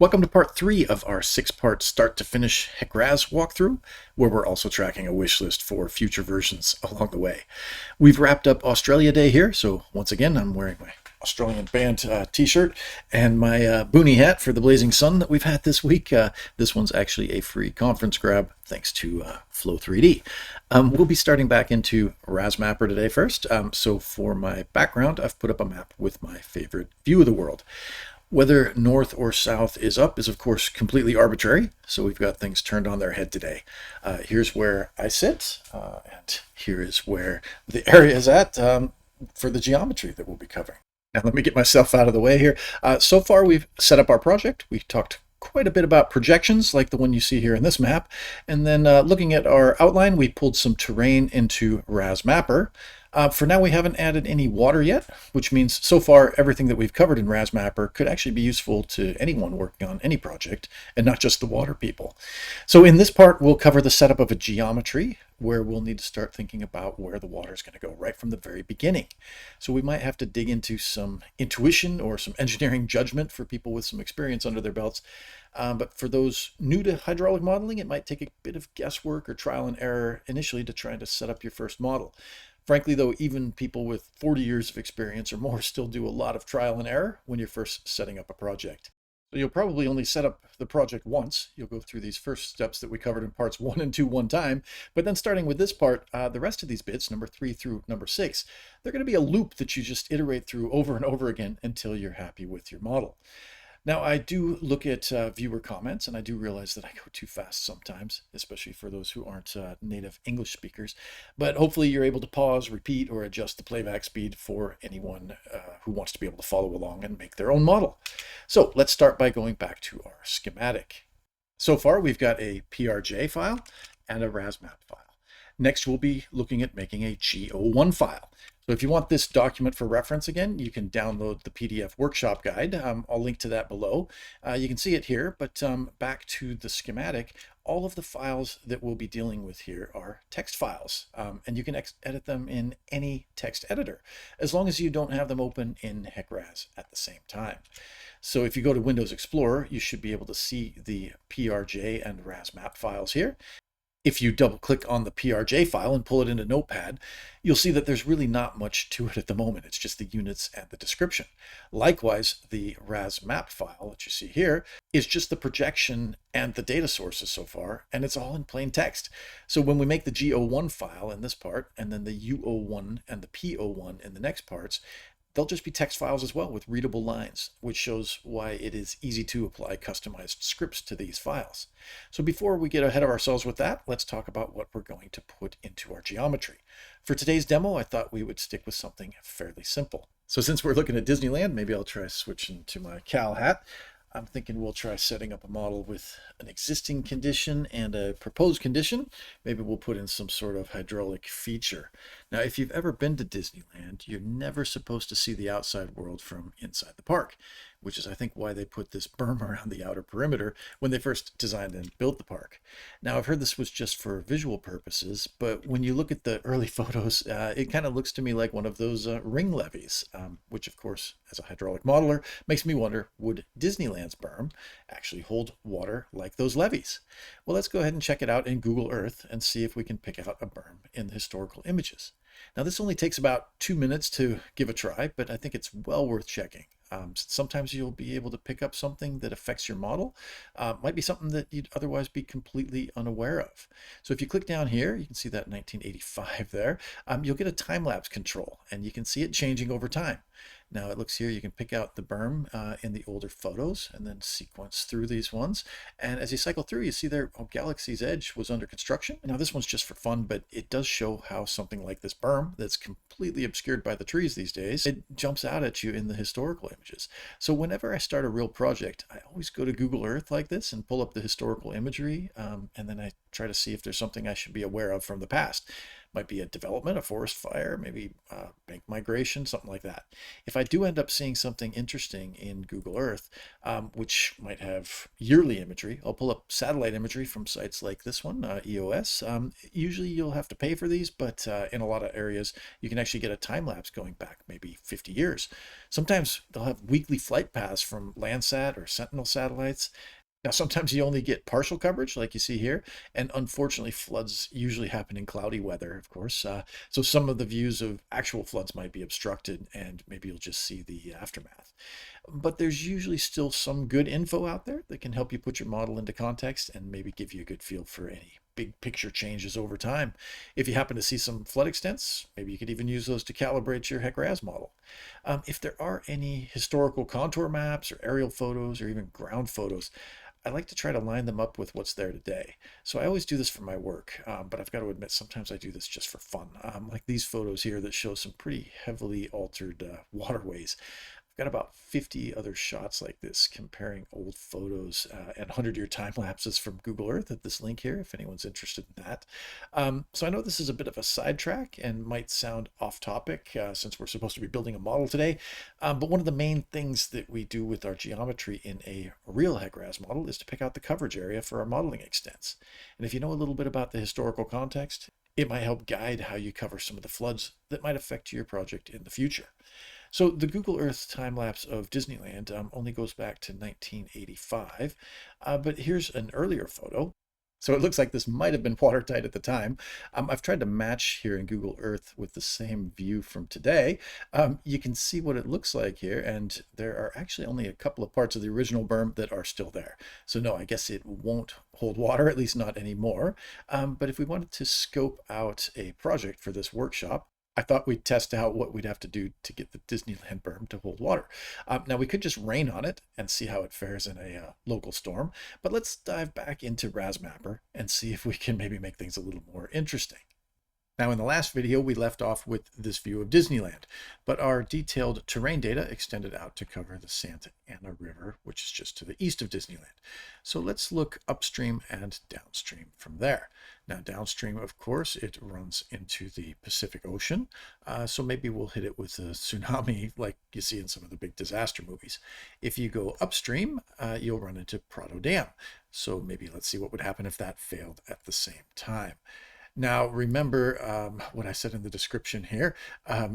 Welcome to part 3 of our 6-part start to finish HEC RAS walkthrough, where we're also tracking a wish list for future versions along the way. We've wrapped up Australia Day here, so once again I'm wearing my Australian band t-shirt and my boonie hat for the blazing sun that we've had this week. This one's actually a free conference grab thanks to Flow3D. We'll be starting back into RAS Mapper today first. So for my background, I've put up a map with my favorite view of the world. Whether north or south is up is, of course, completely arbitrary, so we've got things turned on their head today. Here's where I sit, and here is where the area is at for the geometry that we'll be covering. Now, let me get myself out of the way here. So far, we've set up our project. We've talked quite a bit about projections, like the one you see here in this map, and then looking at our outline, we pulled some terrain into RAS Mapper. For now, we haven't added any water yet, which means so far everything that we've covered in RAS Mapper could actually be useful to anyone working on any project and not just the water people. So in this part, we'll cover the setup of a geometry where we'll need to start thinking about where the water is going to go right from the very beginning. So we might have to dig into some intuition or some engineering judgment for people with some experience under their belts. But for those new to hydraulic modeling, it might take a bit of guesswork or trial and error initially to try to set up your first model. Frankly, though, even people with 40 years of experience or more still do a lot of trial and error when you're first setting up a project. So you'll probably only set up the project once. You'll go through these first steps that we covered in parts 1 and 2 one time, but then starting with this part, the rest of these bits, number 3 through number 6, they're going to be a loop that you just iterate through over and over again until you're happy with your model. Now, I do look at viewer comments, and I do realize that I go too fast sometimes, especially for those who aren't native English speakers. But hopefully you're able to pause, repeat, or adjust the playback speed for anyone who wants to be able to follow along and make their own model. So let's start by going back to our schematic. So far, we've got a PRJ file and a RASMap file. Next, we'll be looking at making a GO1 file. So if you want this document for reference again, you can download the PDF workshop guide. I'll link to that below. You can see it here, but back to the schematic, all of the files that we'll be dealing with here are text files, and you can edit them in any text editor, as long as you don't have them open in HEC RAS at the same time. So if you go to Windows Explorer, you should be able to see the PRJ and RASMap files here. If you double click on the PRJ file and pull it into Notepad, you'll see that there's really not much to it at the moment. It's just the units and the description. Likewise, the RASMap file that you see here is just the projection and the data sources so far, and it's all in plain text. So when we make the GO1 file in this part, and then the UO1 and the PO1 in the next parts, they'll just be text files as well with readable lines, which shows why it is easy to apply customized scripts to these files. So before we get ahead of ourselves with that, let's talk about what we're going to put into our geometry. For today's demo, I thought we would stick with something fairly simple. So since we're looking at Disneyland, maybe I'll try switching to my Cal hat. I'm thinking we'll try setting up a model with an existing condition and a proposed condition. Maybe we'll put in some sort of hydraulic feature. Now, if you've ever been to Disneyland, you're never supposed to see the outside world from inside the park, which is, I think, why they put this berm around the outer perimeter when they first designed and built the park. Now, I've heard this was just for visual purposes, but when you look at the early photos, it kind of looks to me like one of those ring levees, which, of course, as a hydraulic modeler, makes me wonder, would Disneyland's berm actually hold water like those levees? Well, let's go ahead and check it out in Google Earth and see if we can pick out a berm in the historical images. Now, this only takes about 2 minutes to give a try, but I think it's well worth checking. Sometimes you'll be able to pick up something that affects your model. Might be something that you'd otherwise be completely unaware of. So if you click down here, you can see that 1985 there. You'll get a time-lapse control, and you can see it changing over time. Now it looks here, you can pick out the berm in the older photos and then sequence through these ones. And as you cycle through, you see there, Galaxy's Edge was under construction. Now this one's just for fun, but it does show how something like this berm that's completely obscured by the trees these days, it jumps out at you in the historical images. So whenever I start a real project, I always go to Google Earth like this and pull up the historical imagery, and then I try to see if there's something I should be aware of from the past. Might be a development, a forest fire, maybe bank migration, something like that. If I do end up seeing something interesting in Google Earth, which might have yearly imagery, I'll pull up satellite imagery from sites like this one, EOS. Usually you'll have to pay for these, but in a lot of areas, you can actually get a time lapse going back maybe 50 years. Sometimes they'll have weekly flight paths from Landsat or Sentinel satellites. Now, sometimes you only get partial coverage, like you see here, and unfortunately, floods usually happen in cloudy weather, of course. So some of the views of actual floods might be obstructed, and maybe you'll just see the aftermath. But there's usually still some good info out there that can help you put your model into context and maybe give you a good feel for any big picture changes over time. If you happen to see some flood extents, maybe you could even use those to calibrate your HEC RAS model. If there are any historical contour maps or aerial photos or even ground photos, I like to try to line them up with what's there today. So I always do this for my work, but I've got to admit sometimes I do this just for fun. Like these photos here that show some pretty heavily altered waterways. I've got about 50 other shots like this comparing old photos and 100-year time lapses from Google Earth at this link here, if anyone's interested in that. So I know this is a bit of a sidetrack and might sound off topic since we're supposed to be building a model today, but one of the main things that we do with our geometry in a real HEC RAS model is to pick out the coverage area for our modeling extents. And if you know a little bit about the historical context, it might help guide how you cover some of the floods that might affect your project in the future. So the Google Earth time lapse of Disneyland only goes back to 1985, but here's an earlier photo. So it looks like this might have been watertight at the time. I've tried to match here in Google Earth with the same view from today. You can see what it looks like here, and there are actually only a couple of parts of the original berm that are still there. So no, I guess it won't hold water, at least not anymore. But if we wanted to scope out a project for this workshop, I thought we'd test out what we'd have to do to get the Disneyland berm to hold water. Now we could just rain on it and see how it fares in a local storm, but let's dive back into RasMapper and see if we can maybe make things a little more interesting. Now in the last video, we left off with this view of Disneyland, but our detailed terrain data extended out to cover the Santa Ana River, which is just to the east of Disneyland. So let's look upstream and downstream from there. Now downstream, of course, it runs into the Pacific Ocean, so maybe we'll hit it with a tsunami like you see in some of the big disaster movies. If you go upstream, you'll run into Prado Dam. So maybe let's see what would happen if that failed at the same time. Now, remember what I said in the description here.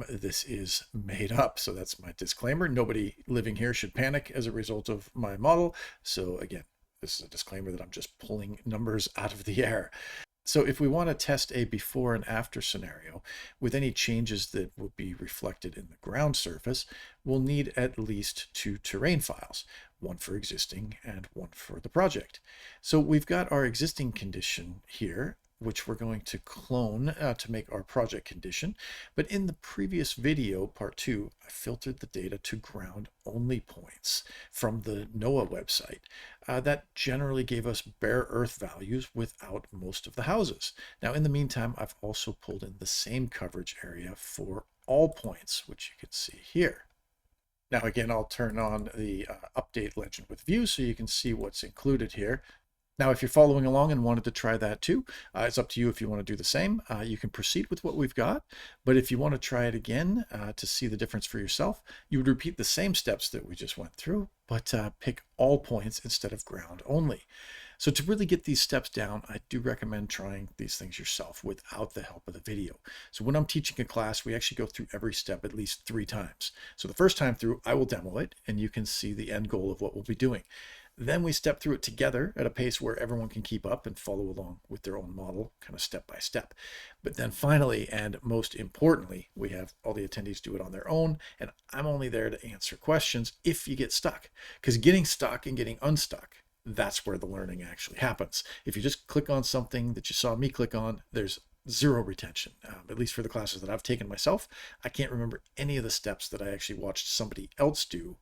This is made up, so that's my disclaimer. Nobody living here should panic as a result of my model. So again, this is a disclaimer that I'm just pulling numbers out of the air. So if we want to test a before and after scenario with any changes that would be reflected in the ground surface, we'll need at least 2 terrain files, one for existing and one for the project. So we've got our existing condition here, which we're going to clone to make our project condition. But in the previous video, part 2, I filtered the data to ground only points from the NOAA website. That generally gave us bare earth values without most of the houses. Now, in the meantime, I've also pulled in the same coverage area for all points, which you can see here. Now, again, I'll turn on the update legend with view so you can see what's included here. Now, if you're following along and wanted to try that too, it's up to you if you want to do the same. You can proceed with what we've got, but if you want to try it again to see the difference for yourself, you would repeat the same steps that we just went through, but pick all points instead of ground only. So to really get these steps down, I do recommend trying these things yourself without the help of the video. So when I'm teaching a class, we actually go through every step at least 3 times. So the first time through, I will demo it, and you can see the end goal of what we'll be doing. Then we step through it together at a pace where everyone can keep up and follow along with their own model, kind of step by step. But then finally, and most importantly, we have all the attendees do it on their own, and I'm only there to answer questions if you get stuck. Because getting stuck and getting unstuck, that's where the learning actually happens. If you just click on something that you saw me click on, there's zero retention. At least for the classes that I've taken myself, I can't remember any of the steps that I actually watched somebody else do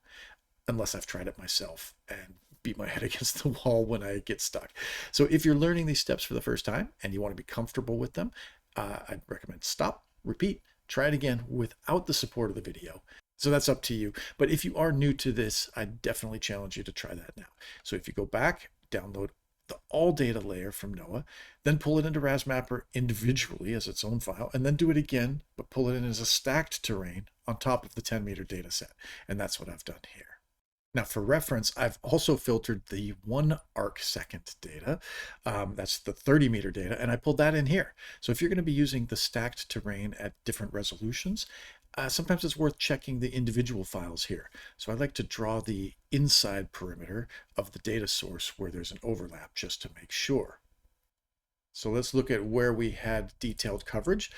unless I've tried it myself and beat my head against the wall when I get stuck. So if you're learning these steps for the first time and you want to be comfortable with them, I'd recommend stop, repeat, try it again without the support of the video. So that's up to you. But if you are new to this, I definitely challenge you to try that now. So if you go back, download the all data layer from NOAA, then pull it into RasMapper individually as its own file, and then do it again, but pull it in as a stacked terrain on top of the 10-meter data set. And that's what I've done here. Now, for reference, I've also filtered the 1 arc second data. That's the 30-meter data, and I pulled that in here. So if you're going to be using the stacked terrain at different resolutions, sometimes it's worth checking the individual files here. So I like to draw the inside perimeter of the data source where there's an overlap just to make sure. So let's look at where we had detailed coverage.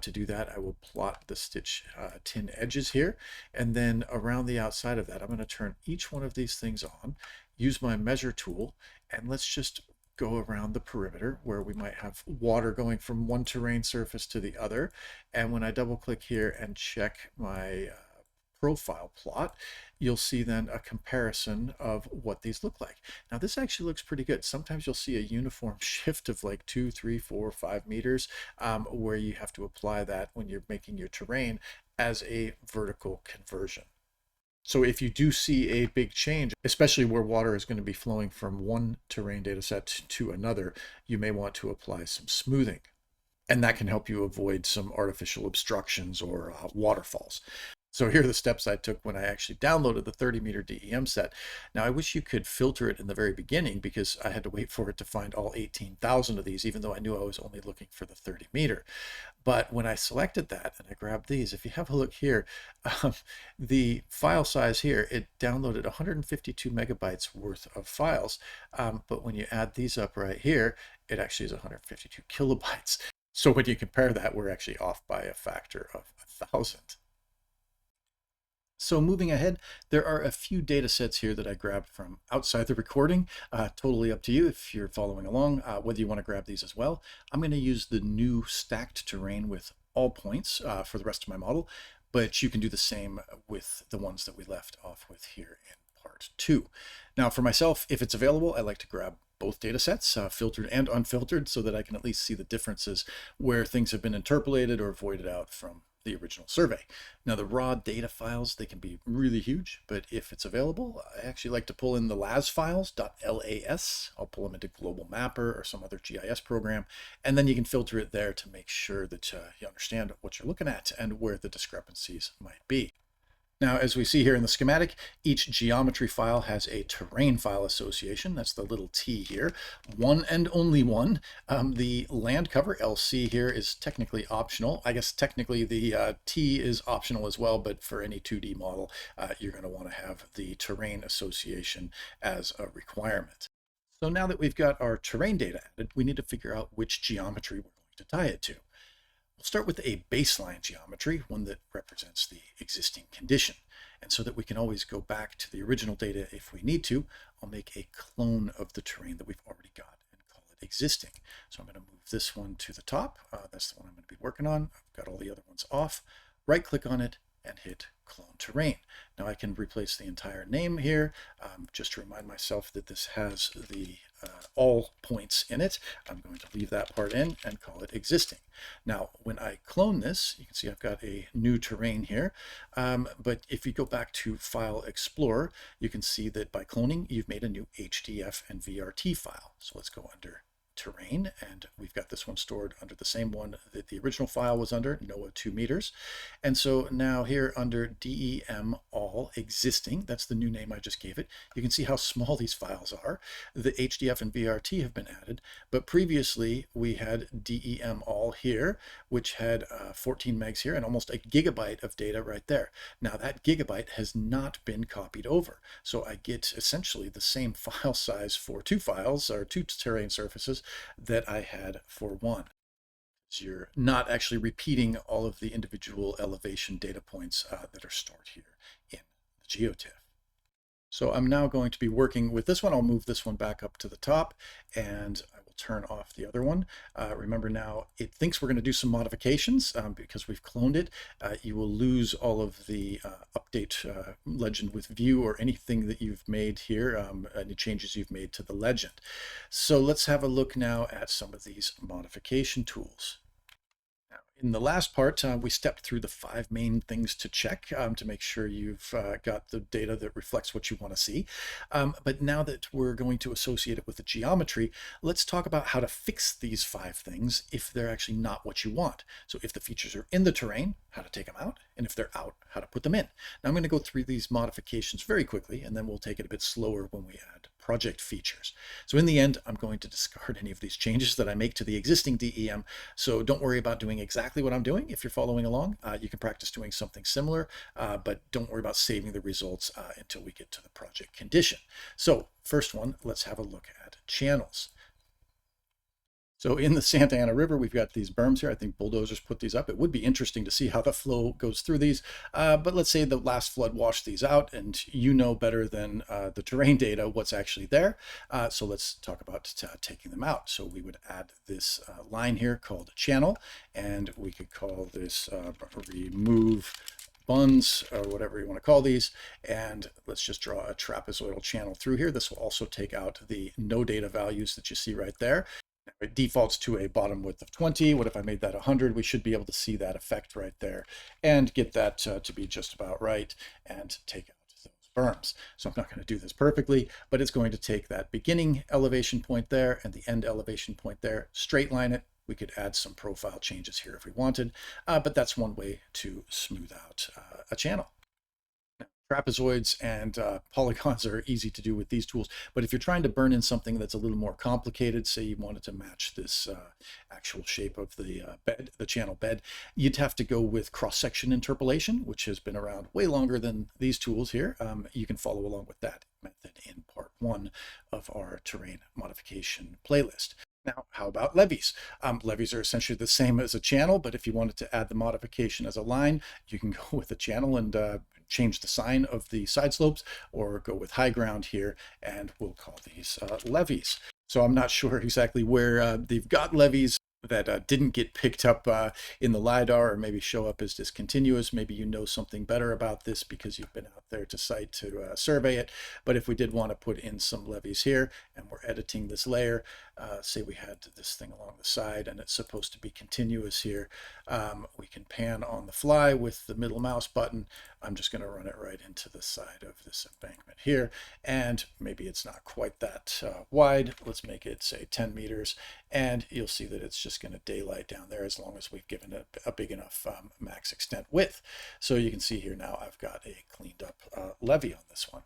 To do that, I will plot the stitch tin edges here. And then around the outside of that, I'm going to turn each one of these things on, use my measure tool, and let's just go around the perimeter where we might have water going from one terrain surface to the other. And when I double click here and check my profile plot, you'll see then a comparison of what these look like. Now this actually looks pretty good. Sometimes you'll see a uniform shift of like 2, 3, 4, 5 meters where you have to apply that when you're making your terrain as a vertical conversion. So if you do see a big change, especially where water is going to be flowing from one terrain data set to another, you may want to apply some smoothing. And that can help you avoid some artificial obstructions or waterfalls. So here are the steps I took when I actually downloaded the 30-meter DEM set. Now I wish you could filter it in the very beginning because I had to wait for it to find all 18,000 of these, even though I knew I was only looking for the 30-meter. But when I selected that and I grabbed these, if you have a look here, the file size here, it downloaded 152 megabytes worth of files. But when you add these up right here, it actually is 152 kilobytes. So when you compare that, we're actually off by a factor of 1,000. So moving ahead, there are a few data sets here that I grabbed from outside the recording. Totally up to you if you're following along, whether you want to grab these as well. I'm going to use the new stacked terrain with all points for the rest of my model, but you can do the same with the ones that we left off with here in part 2. Now for myself, if it's available, I like to grab both data sets, filtered and unfiltered, so that I can at least see the differences where things have been interpolated or voided out from the original survey. Now the raw data files, they can be really huge, but if it's available, I actually like to pull in the LAS files, .las. I'll pull them into Global Mapper or some other GIS program, and then you can filter it there to make sure that you understand what you're looking at and where the discrepancies might be. Now, as we see here in the schematic, each geometry file has a terrain file association. That's the little T here, one and only one. The land cover LC here is technically optional. I guess technically the T is optional as well, but for any 2D model, you're going to want to have the terrain association as a requirement. So now that we've got our terrain data added, we need to figure out which geometry we're going to tie it to. We'll start with a baseline geometry, one that represents the existing condition. And so that we can always go back to the original data if we need to, I'll make a clone of the terrain that we've already got and call it existing. So I'm going to move this one to the top. That's the one I'm going to be working on. I've got all the other ones off. Right click on it and hit clone terrain. Now I can replace the entire name here. Just to remind myself that this has the all points in it. I'm going to leave that part in and call it existing. Now when I clone this, you can see I've got a new terrain here. But if you go back to File Explorer, you can see that by cloning, you've made a new HDF and VRT file. So let's go under terrain, and we've got this one stored under the same one that the original file was under, NOAA 2 meters. And so now here under DEM all existing, that's the new name I just gave it, you can see how small these files are. The HDF and VRT have been added, but previously we had DEM all here, which had 14 megs here and almost a gigabyte of data right there. Now that gigabyte has not been copied over, so I get essentially the same file size for two files or two terrain surfaces that I had for one. So you're not actually repeating all of the individual elevation data points that are stored here in the GeoTIFF. So I'm now going to be working with this one. I'll move this one back up to the top and I will turn off the other one. Remember now, it thinks we're going to do some modifications because we've cloned it. You will lose all of the update legend with view or anything that you've made here, any changes you've made to the legend. So let's have a look now at some of these modification tools. Now, In the last part, we stepped through the 5 main things to check to make sure you've got the data that reflects what you want to see. But now that we're going to associate it with the geometry, let's talk about how to fix these 5 things if they're actually not what you want. So if the features are in the terrain, how to take them out, and if they're out, how to put them in. Now I'm going to go through these modifications very quickly, and then we'll take it a bit slower when we add project features. So in the end, I'm going to discard any of these changes that I make to the existing DEM. So don't worry about doing exactly what I'm doing. If you're following along, you can practice doing something similar, but don't worry about saving the results until we get to the project condition. So first one, let's have a look at channels. So in the Santa Ana River, we've got these berms here. I think bulldozers put these up. It would be interesting to see how the flow goes through these. But let's say the last flood washed these out, and you know better than the terrain data what's actually there. So let's talk about taking them out. So we would add this line here called channel, and we could call this remove buns or whatever you want to call these, and let's just draw a trapezoidal channel through here. This will also take out the no data values that you see right there. It defaults to a bottom width of 20. What if I made that 100? We should be able to see that effect right there and get that to be just about right and take out those berms. So I'm not going to do this perfectly, but it's going to take that beginning elevation point there and the end elevation point there, straight line it. We could add some profile changes here if we wanted, but that's one way to smooth out a channel. Trapezoids and polygons are easy to do with these tools, but if you're trying to burn in something that's a little more complicated, say you wanted to match this actual shape of the bed, the channel bed, you'd have to go with cross-section interpolation, which has been around way longer than these tools here. You can follow along with that method in part 1 of our terrain modification playlist. Now, how about levees? Levees are essentially the same as a channel, but if you wanted to add the modification as a line, you can go with a channel and change the sign of the side slopes, or go with high ground here, and we'll call these levees. So I'm not sure exactly where they've got levees that didn't get picked up in the LiDAR, or maybe show up as discontinuous. Maybe you know something better about this because you've been out there to site to survey it. But if we did want to put in some levees here, and we're editing this layer, say we had this thing along the side and it's supposed to be continuous here, we can pan on the fly with the middle mouse button. I'm just going to run it right into the side of this embankment here, and maybe it's not quite that wide. Let's make it, say, 10 meters, and you'll see that it's just going to daylight down there as long as we've given it a big enough max extent width. So you can see here now I've got a cleaned up levee on this one.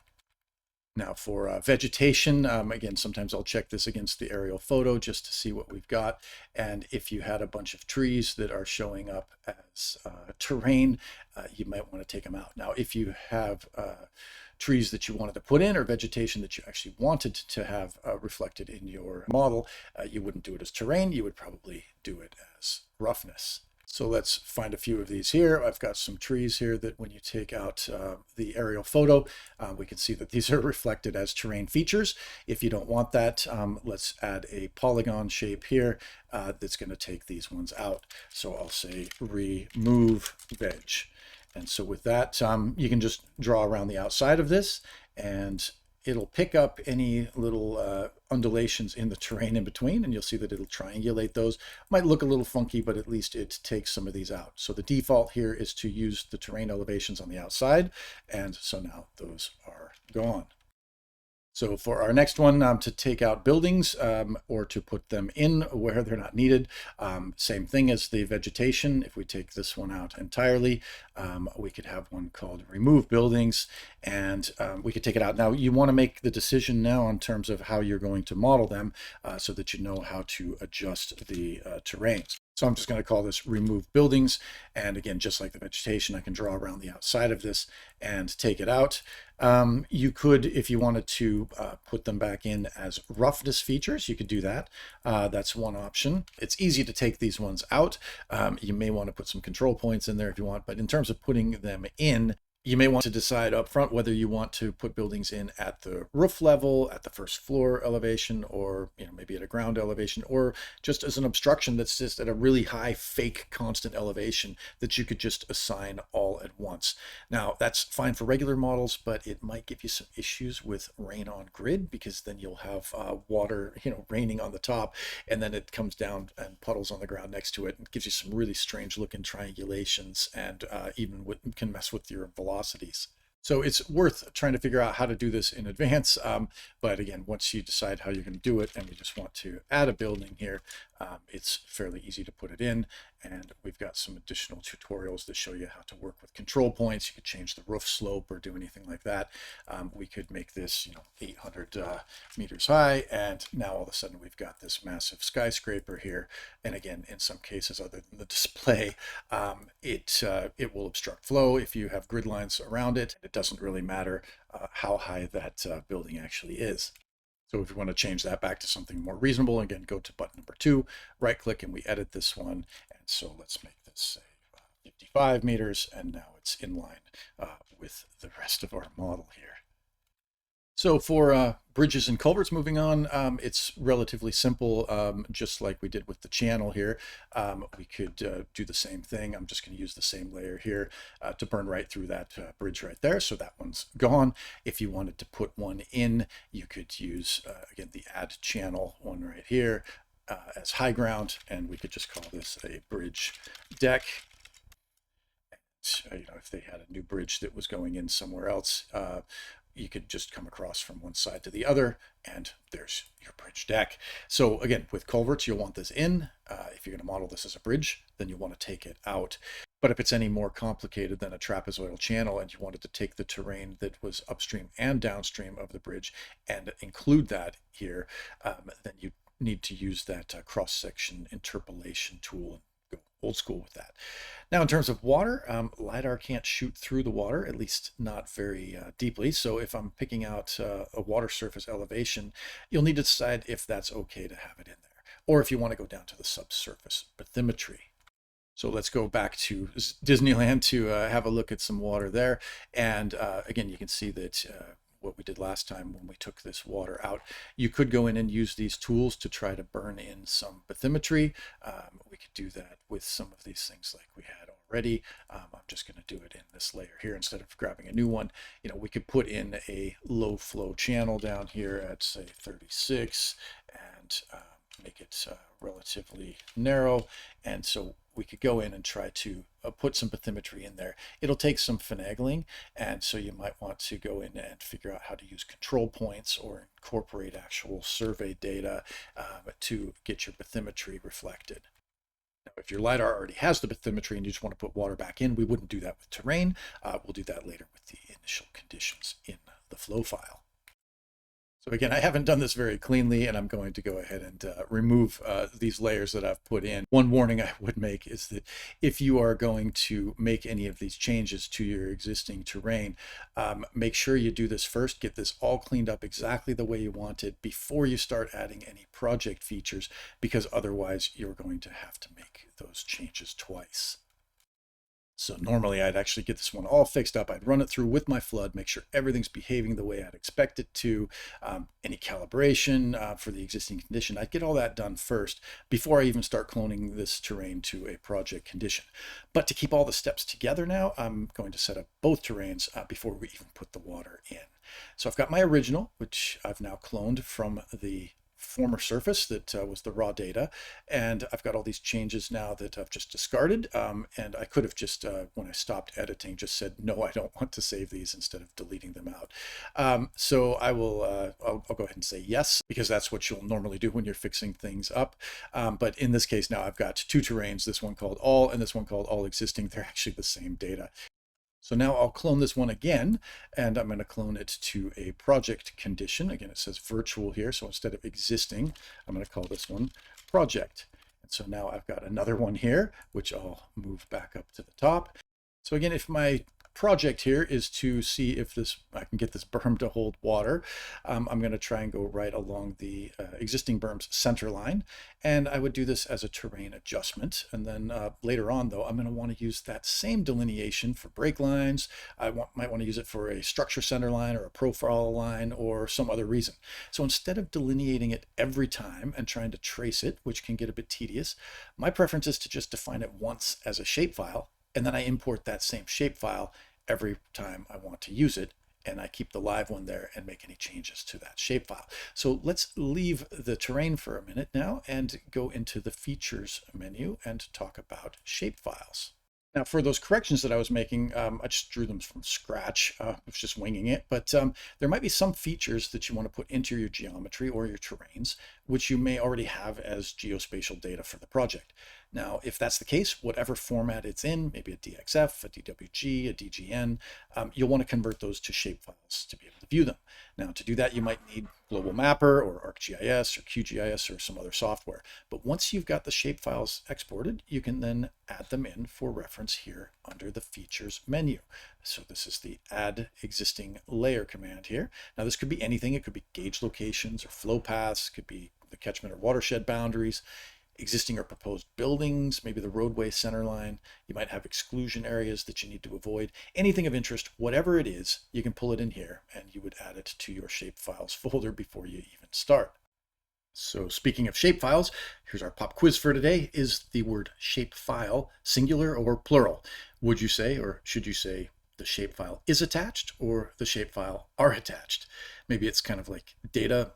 Now for vegetation, again, sometimes I'll check this against the aerial photo just to see what we've got. And if you had a bunch of trees that are showing up as terrain, you might want to take them out. Now, if you have trees that you wanted to put in, or vegetation that you actually wanted to have reflected in your model, you wouldn't do it as terrain. You would probably do it as roughness. So let's find a few of these here. I've got some trees here that when you take out the aerial photo, we can see that these are reflected as terrain features. If you don't want that, let's add a polygon shape here that's going to take these ones out. So I'll say remove veg. And so with that, you can just draw around the outside of this, and it'll pick up any little undulations in the terrain in between, and you'll see that it'll triangulate those. Might look a little funky, but at least it takes some of these out. So the default here is to use the terrain elevations on the outside, and so now those are gone. So for our next one, to take out buildings or to put them in where they're not needed, same thing as the vegetation. If we take this one out entirely, we could have one called remove buildings, and we could take it out. Now you want to make the decision now in terms of how you're going to model them so that you know how to adjust the terrains. So I'm just going to call this remove buildings. And again, just like the vegetation, I can draw around the outside of this and take it out. You could, if you wanted to put them back in as roughness features, you could do that. That's one option. It's easy to take these ones out. You may want to put some control points in there if you want, but in terms of putting them in, You may want to decide up front whether you want to put buildings in at the roof level, at the first floor elevation, or maybe at a ground elevation, or just as an obstruction that's just at a really high fake constant elevation that you could just assign all at once. Now that's fine for regular models, but it might give you some issues with rain on grid, because then you'll have water raining on the top, and then it comes down and puddles on the ground next to it, and gives you some really strange looking triangulations, and even can mess with your velocity velocities. So it's worth trying to figure out how to do this in advance. But again, once you decide how you're going to do it and you just want to add a building here, it's fairly easy to put it in. And we've got some additional tutorials that show you how to work with control points. You could change the roof slope or do anything like that. We could make this 800 meters high, and now all of a sudden we've got this massive skyscraper here. And again, in some cases other than the display, it will obstruct flow if you have grid lines around it. It doesn't really matter how high that building actually is. So if you want to change that back to something more reasonable, again, go to button number 2, right click, and we edit this one. And so let's make this say 55 meters, and now it's in line with the rest of our model here. So for bridges and culverts, moving on, it's relatively simple, just like we did with the channel here. We could do the same thing. I'm just going to use the same layer here to burn right through that bridge right there. So that one's gone. If you wanted to put one in, you could use, again, the add channel one right here as high ground, and we could just call this a bridge deck. If they had a new bridge that was going in somewhere else, you could just come across from one side to the other, and there's your bridge deck. So again, with culverts, you'll want this in. If you're going to model this as a bridge, then you want to take it out. But if it's any more complicated than a trapezoidal channel and you wanted to take the terrain that was upstream and downstream of the bridge and include that here, then you need to use that cross-section interpolation tool and go old school with that. Now, in terms of water, LiDAR can't shoot through the water, at least not very deeply. So if I'm picking out a water surface elevation, you'll need to decide if that's okay to have it in there, or if you want to go down to the subsurface bathymetry. So let's go back to Disneyland to have a look at some water there. And again, you can see that what we did last time when we took this water out, you could go in and use these tools to try to burn in some bathymetry. We could do that with some of these things like we had already. I'm just going to do it in this layer here instead of grabbing a new one. We could put in a low flow channel down here at say 36 and make it relatively narrow. And so we could go in and try to put some bathymetry in there. It'll take some finagling, and so you might want to go in and figure out how to use control points or incorporate actual survey data to get your bathymetry reflected. Now, if your LiDAR already has the bathymetry and you just want to put water back in, we wouldn't do that with terrain. We'll do that later with the initial conditions in the flow file. So again, I haven't done this very cleanly, and I'm going to go ahead and remove these layers that I've put in. One warning I would make is that if you are going to make any of these changes to your existing terrain, make sure you do this first, get this all cleaned up exactly the way you want it before you start adding any project features, because otherwise you're going to have to make those changes twice. So normally I'd actually get this one all fixed up. I'd run it through with my flood, make sure everything's behaving the way I'd expect it to. Any calibration for the existing condition, I'd get all that done first before I even start cloning this terrain to a project condition. But to keep all the steps together now, I'm going to set up both terrains before we even put the water in. So I've got my original, which I've now cloned from the former surface that was the raw data, and I've got all these changes now that I've just discarded, and I could have just when I stopped editing just said no, I don't want to save these instead of deleting them out. So I will I'll go ahead and say yes, because that's what you'll normally do when you're fixing things up. But in this case now I've got two terrains, this one called all and this one called all existing. They're actually the same data. So now I'll clone this one again, and I'm going to clone it to a project condition. Again, it says virtual here, so instead of existing, I'm going to call this one project. And so now I've got another one here, which I'll move back up to the top. So again, if my project here is to see if I can get this berm to hold water. I'm going to try and go right along the existing berm's center line, and I would do this as a terrain adjustment. And then later on, though, I'm going to want to use that same delineation for break lines. Might want to use it for a structure center line or a profile line or some other reason. So instead of delineating it every time and trying to trace it, which can get a bit tedious, my preference is to just define it once as a shapefile, and then I import that same shapefile every time I want to use it, and I keep the live one there and make any changes to that shapefile. So let's leave the terrain for a minute now and go into the features menu and talk about shapefiles. Now, for those corrections that I was making, I just drew them from scratch. I was just winging it, but there might be some features that you want to put into your geometry or your terrains, which you may already have as geospatial data for the project. Now, if that's the case, whatever format it's in, maybe a DXF, a DWG, a DGN, you'll want to convert those to shapefiles to be able to view them. Now, to do that, you might need Global Mapper or ArcGIS or QGIS or some other software. But once you've got the shapefiles exported, you can then add them in for reference here under the Features menu. So this is the Add Existing Layer command here. Now, this could be anything. It could be gauge locations or flow paths. It could be the catchment or watershed boundaries, existing or proposed buildings, maybe the roadway center line. You might have exclusion areas that you need to avoid. Anything of interest, whatever it is, you can pull it in here and you would add it to your shapefiles folder before you even start. So speaking of shapefiles, here's our pop quiz for today. Is the word shapefile singular or plural? Would you say, or should you say, the shapefile is attached or the shapefile are attached? Maybe it's kind of like data.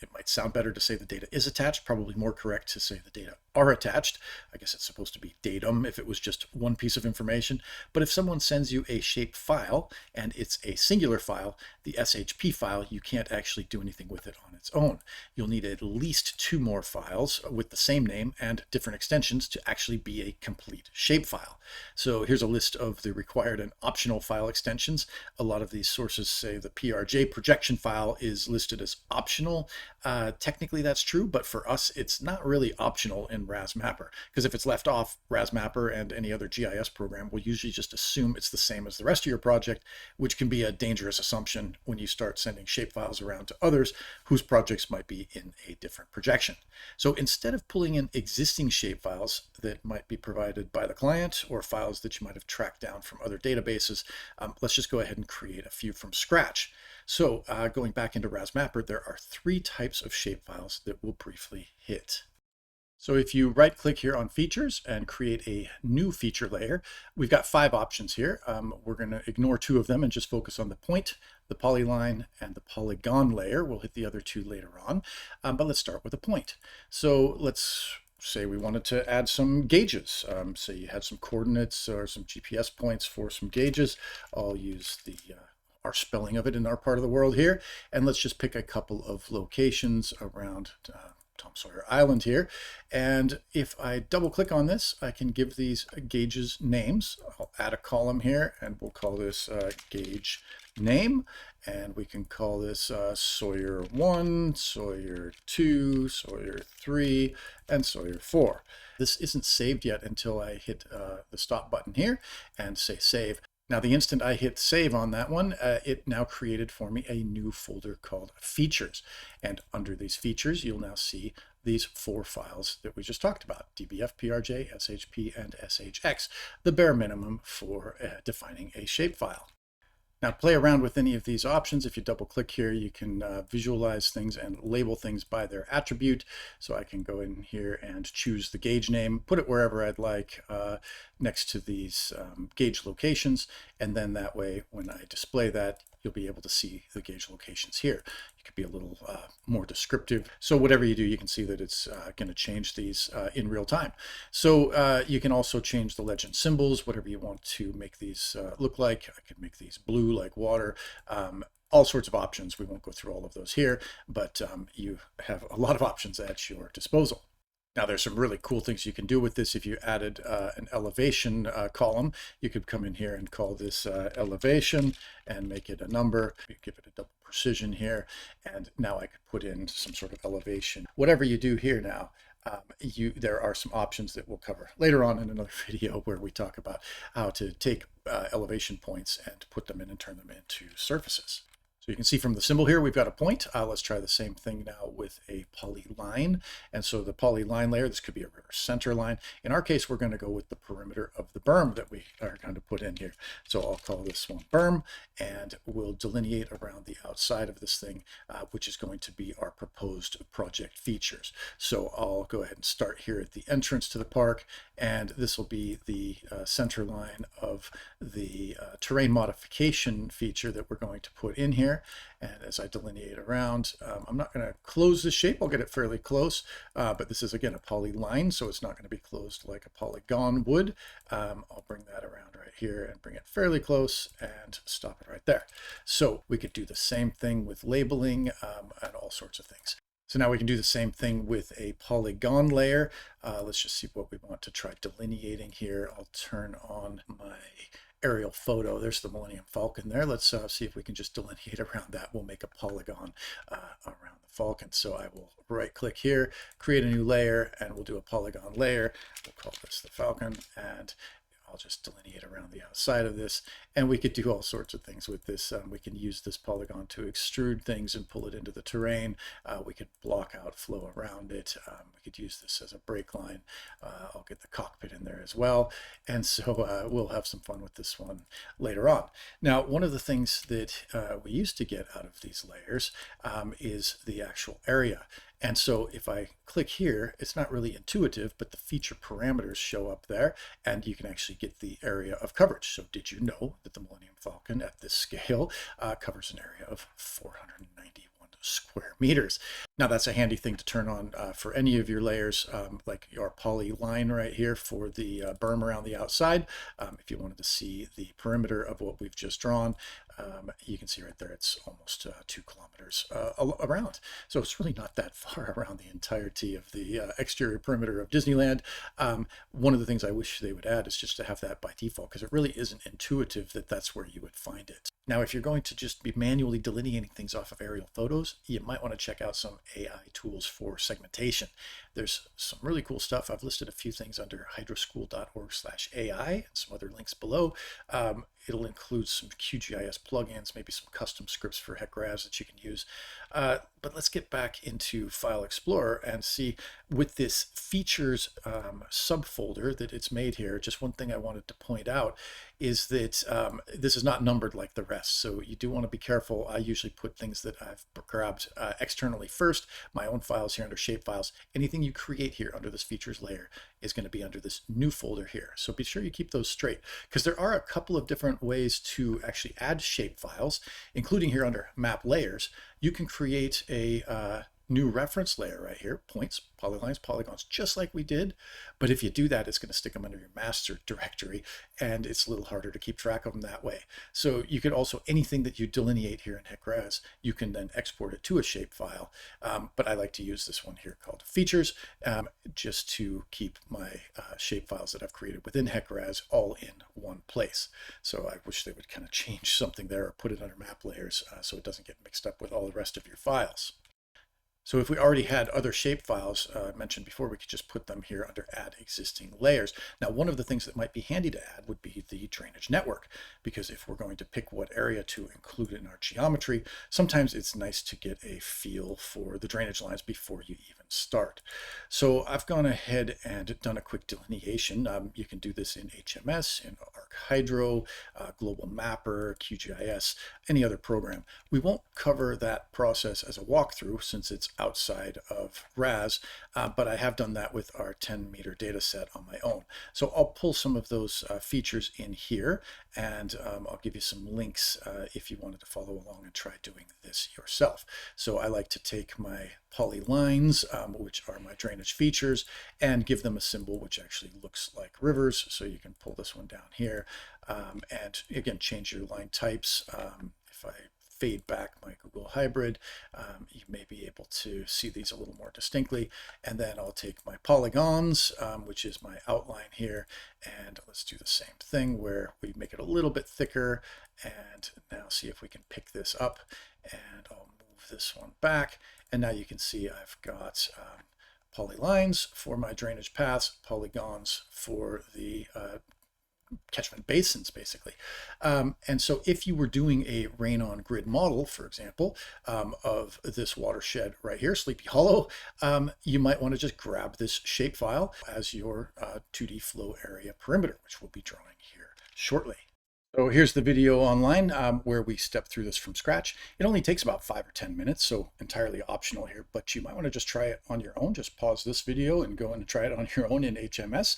It might sound better to say the data is attached, probably more correct to say the data are attached. I guess it's supposed to be datum if it was just one piece of information. But if someone sends you a shape file and it's a singular file, the SHP file, you can't actually do anything with it on its own. You'll need at least 2 more files with the same name and different extensions to actually be a complete shapefile. So here's a list of the required and optional file extensions. A lot of these sources say the PRJ projection file is listed as optional. Technically that's true, but for us it's not really optional in RAS Mapper, because if it's left off, RAS Mapper and any other GIS program will usually just assume it's the same as the rest of your project, which can be a dangerous assumption when you start sending shapefiles around to others whose projects might be in a different projection. So instead of pulling in existing shapefiles that might be provided by the client or files that you might have tracked down from other databases, let's just go ahead and create a few from scratch. So going back into RAS Mapper, there are 3 types of shapefiles that we'll briefly hit. So if you right click here on features and create a new feature layer, we've got 5 options here. We're going to ignore 2 of them and just focus on the point, the polyline, and the polygon layer. We'll hit the other 2 later on, but let's start with a point. So let's say we wanted to add some gauges. Say you had some coordinates or some GPS points for some gauges. I'll use the our spelling of it in our part of the world here, and let's just pick a couple of locations around Tom Sawyer Island here. And if I double click on this, I can give these gauges names. I'll add a column here and we'll call this gauge name, and we can call this Sawyer 1, Sawyer 2, Sawyer 3, and Sawyer 4. This isn't saved yet until I hit the stop button here and say save. Now, the instant I hit save on that one, it now created for me a new folder called Features. And under these features, you'll now see these 4 files that we just talked about: DBF, PRJ, SHP, and SHX, the bare minimum for defining a shapefile. Now, play around with any of these options. If you double click here, you can visualize things and label things by their attribute. So I can go in here and choose the gauge name, put it wherever I'd like next to these gauge locations. And then that way, when I display that, you'll be able to see the gauge locations here. You could be a little more descriptive. So whatever you do, you can see that it's going to change these in real time. So you can also change the legend symbols, whatever you want to make these look like. I could make these blue like water. All sorts of options. We won't go through all of those here, but you have a lot of options at your disposal. Now, there's some really cool things you can do with this. If you added an elevation column, you could come in here and call this elevation and make it a number. You give it a double precision here, and now I could put in some sort of elevation. Whatever you do here now, there are some options that we'll cover later on in another video where we talk about how to take elevation points and put them in and turn them into surfaces. So you can see from the symbol here, we've got a point. Let's try the same thing now with a polyline. And so the polyline layer, this could be a river center line. In our case, we're going to go with the perimeter of the berm that we are going to put in here. So I'll call this one berm, and we'll delineate around the outside of this thing, which is going to be our proposed project features. So I'll go ahead and start here at the entrance to the park, and this will be the center line of the terrain modification feature that we're going to put in here. And as I delineate around, I'm not going to close the shape. I'll get it fairly close, but this is again a polyline, so it's not going to be closed like a polygon would. I'll bring that around right here and bring it fairly close and stop it right there. So we could do the same thing with labeling and all sorts of things. So now we can do the same thing with a polygon layer. Let's just see what we want to try delineating here. I'll turn on my aerial photo. There's the Millennium Falcon there. Let's see if we can just delineate around that. We'll make a polygon around the Falcon. So I will right click here, create a new layer, and we'll do a polygon layer. We'll call this the Falcon, and I'll just delineate around the outside of this, and we could do all sorts of things with this. We can use this polygon to extrude things and pull it into the terrain. We could block out flow around it. We could use this as a brake line. I'll get the cockpit in there as well. And so we'll have some fun with this one later on. Now, one of the things that we used to get out of these layers is the actual area. And so if I click here, it's not really intuitive, but the feature parameters show up there, and you can actually get the area of coverage. So did you know that the Millennium Falcon at this scale covers an area of 491 square meters? Now that's a handy thing to turn on for any of your layers, like your polyline right here for the berm around the outside. If you wanted to see the perimeter of what we've just drawn, you can see right there it's almost 2 kilometers around. So it's really not that far around the entirety of the exterior perimeter of Disneyland. One of the things I wish they would add is just to have that by default, because it really isn't intuitive that that's where you would find it. Now, if you're going to just be manually delineating things off of aerial photos, you might want to check out some AI tools for segmentation. There's some really cool stuff. I've listed a few things under hydroschool.org/AI and some other links below. It'll include some QGIS plugins, maybe some custom scripts for HEC RAS that you can use. But let's get back into File Explorer and see with this features subfolder that it's made here. Just one thing I wanted to point out is that this is not numbered like the rest. So you do want to be careful. I usually put things that I've grabbed externally first, my own files here under Shapefiles. Anything you create here under this features layer is going to be under this new folder here. So be sure you keep those straight, because there are a couple of different ways to actually add shapefiles, including here under map layers. You can create a new reference layer right here, points, polylines, polygons, just like we did. But if you do that, it's going to stick them under your master directory, and it's a little harder to keep track of them that way. So you could also, anything that you delineate here in HEC RAS, you can then export it to a shapefile. But I like to use this one here called features, just to keep my shapefiles that I've created within HEC RAS all in one place. So I wish they would kind of change something there or put it under map layers so it doesn't get mixed up with all the rest of your files. So if we already had other shapefiles mentioned before, we could just put them here under add existing layers. Now, one of the things that might be handy to add would be the drainage network, because if we're going to pick what area to include in our geometry, sometimes it's nice to get a feel for the drainage lines before you even start. So I've gone ahead and done a quick delineation. You can do this in HMS, in ArcHydro, Global Mapper, QGIS, any other program. We won't cover that process as a walkthrough since it's outside of RAS, but I have done that with our 10-meter data set on my own. So I'll pull some of those features in here, and I'll give you some links if you wanted to follow along and try doing this yourself. So I like to take my polylines, which are my drainage features, and give them a symbol which actually looks like rivers. So you can pull this one down here, and again, change your line types. If I fade back my Google Hybrid, you may be able to see these a little more distinctly. And then I'll take my polygons, which is my outline here, and let's do the same thing where we make it a little bit thicker. And now see if we can pick this up, and I'll move this one back. And now you can see I've got polylines for my drainage paths, polygons for the catchment basins, basically. And so if you were doing a rain on grid model, for example, of this watershed right here, Sleepy Hollow, you might want to just grab this shapefile as your 2D flow area perimeter, which we'll be drawing here shortly. So here's the video online where we step through this from scratch. It only takes about 5 or 10 minutes, so entirely optional here, but you might want to just try it on your own. Just pause this video and go and try it on your own in HMS.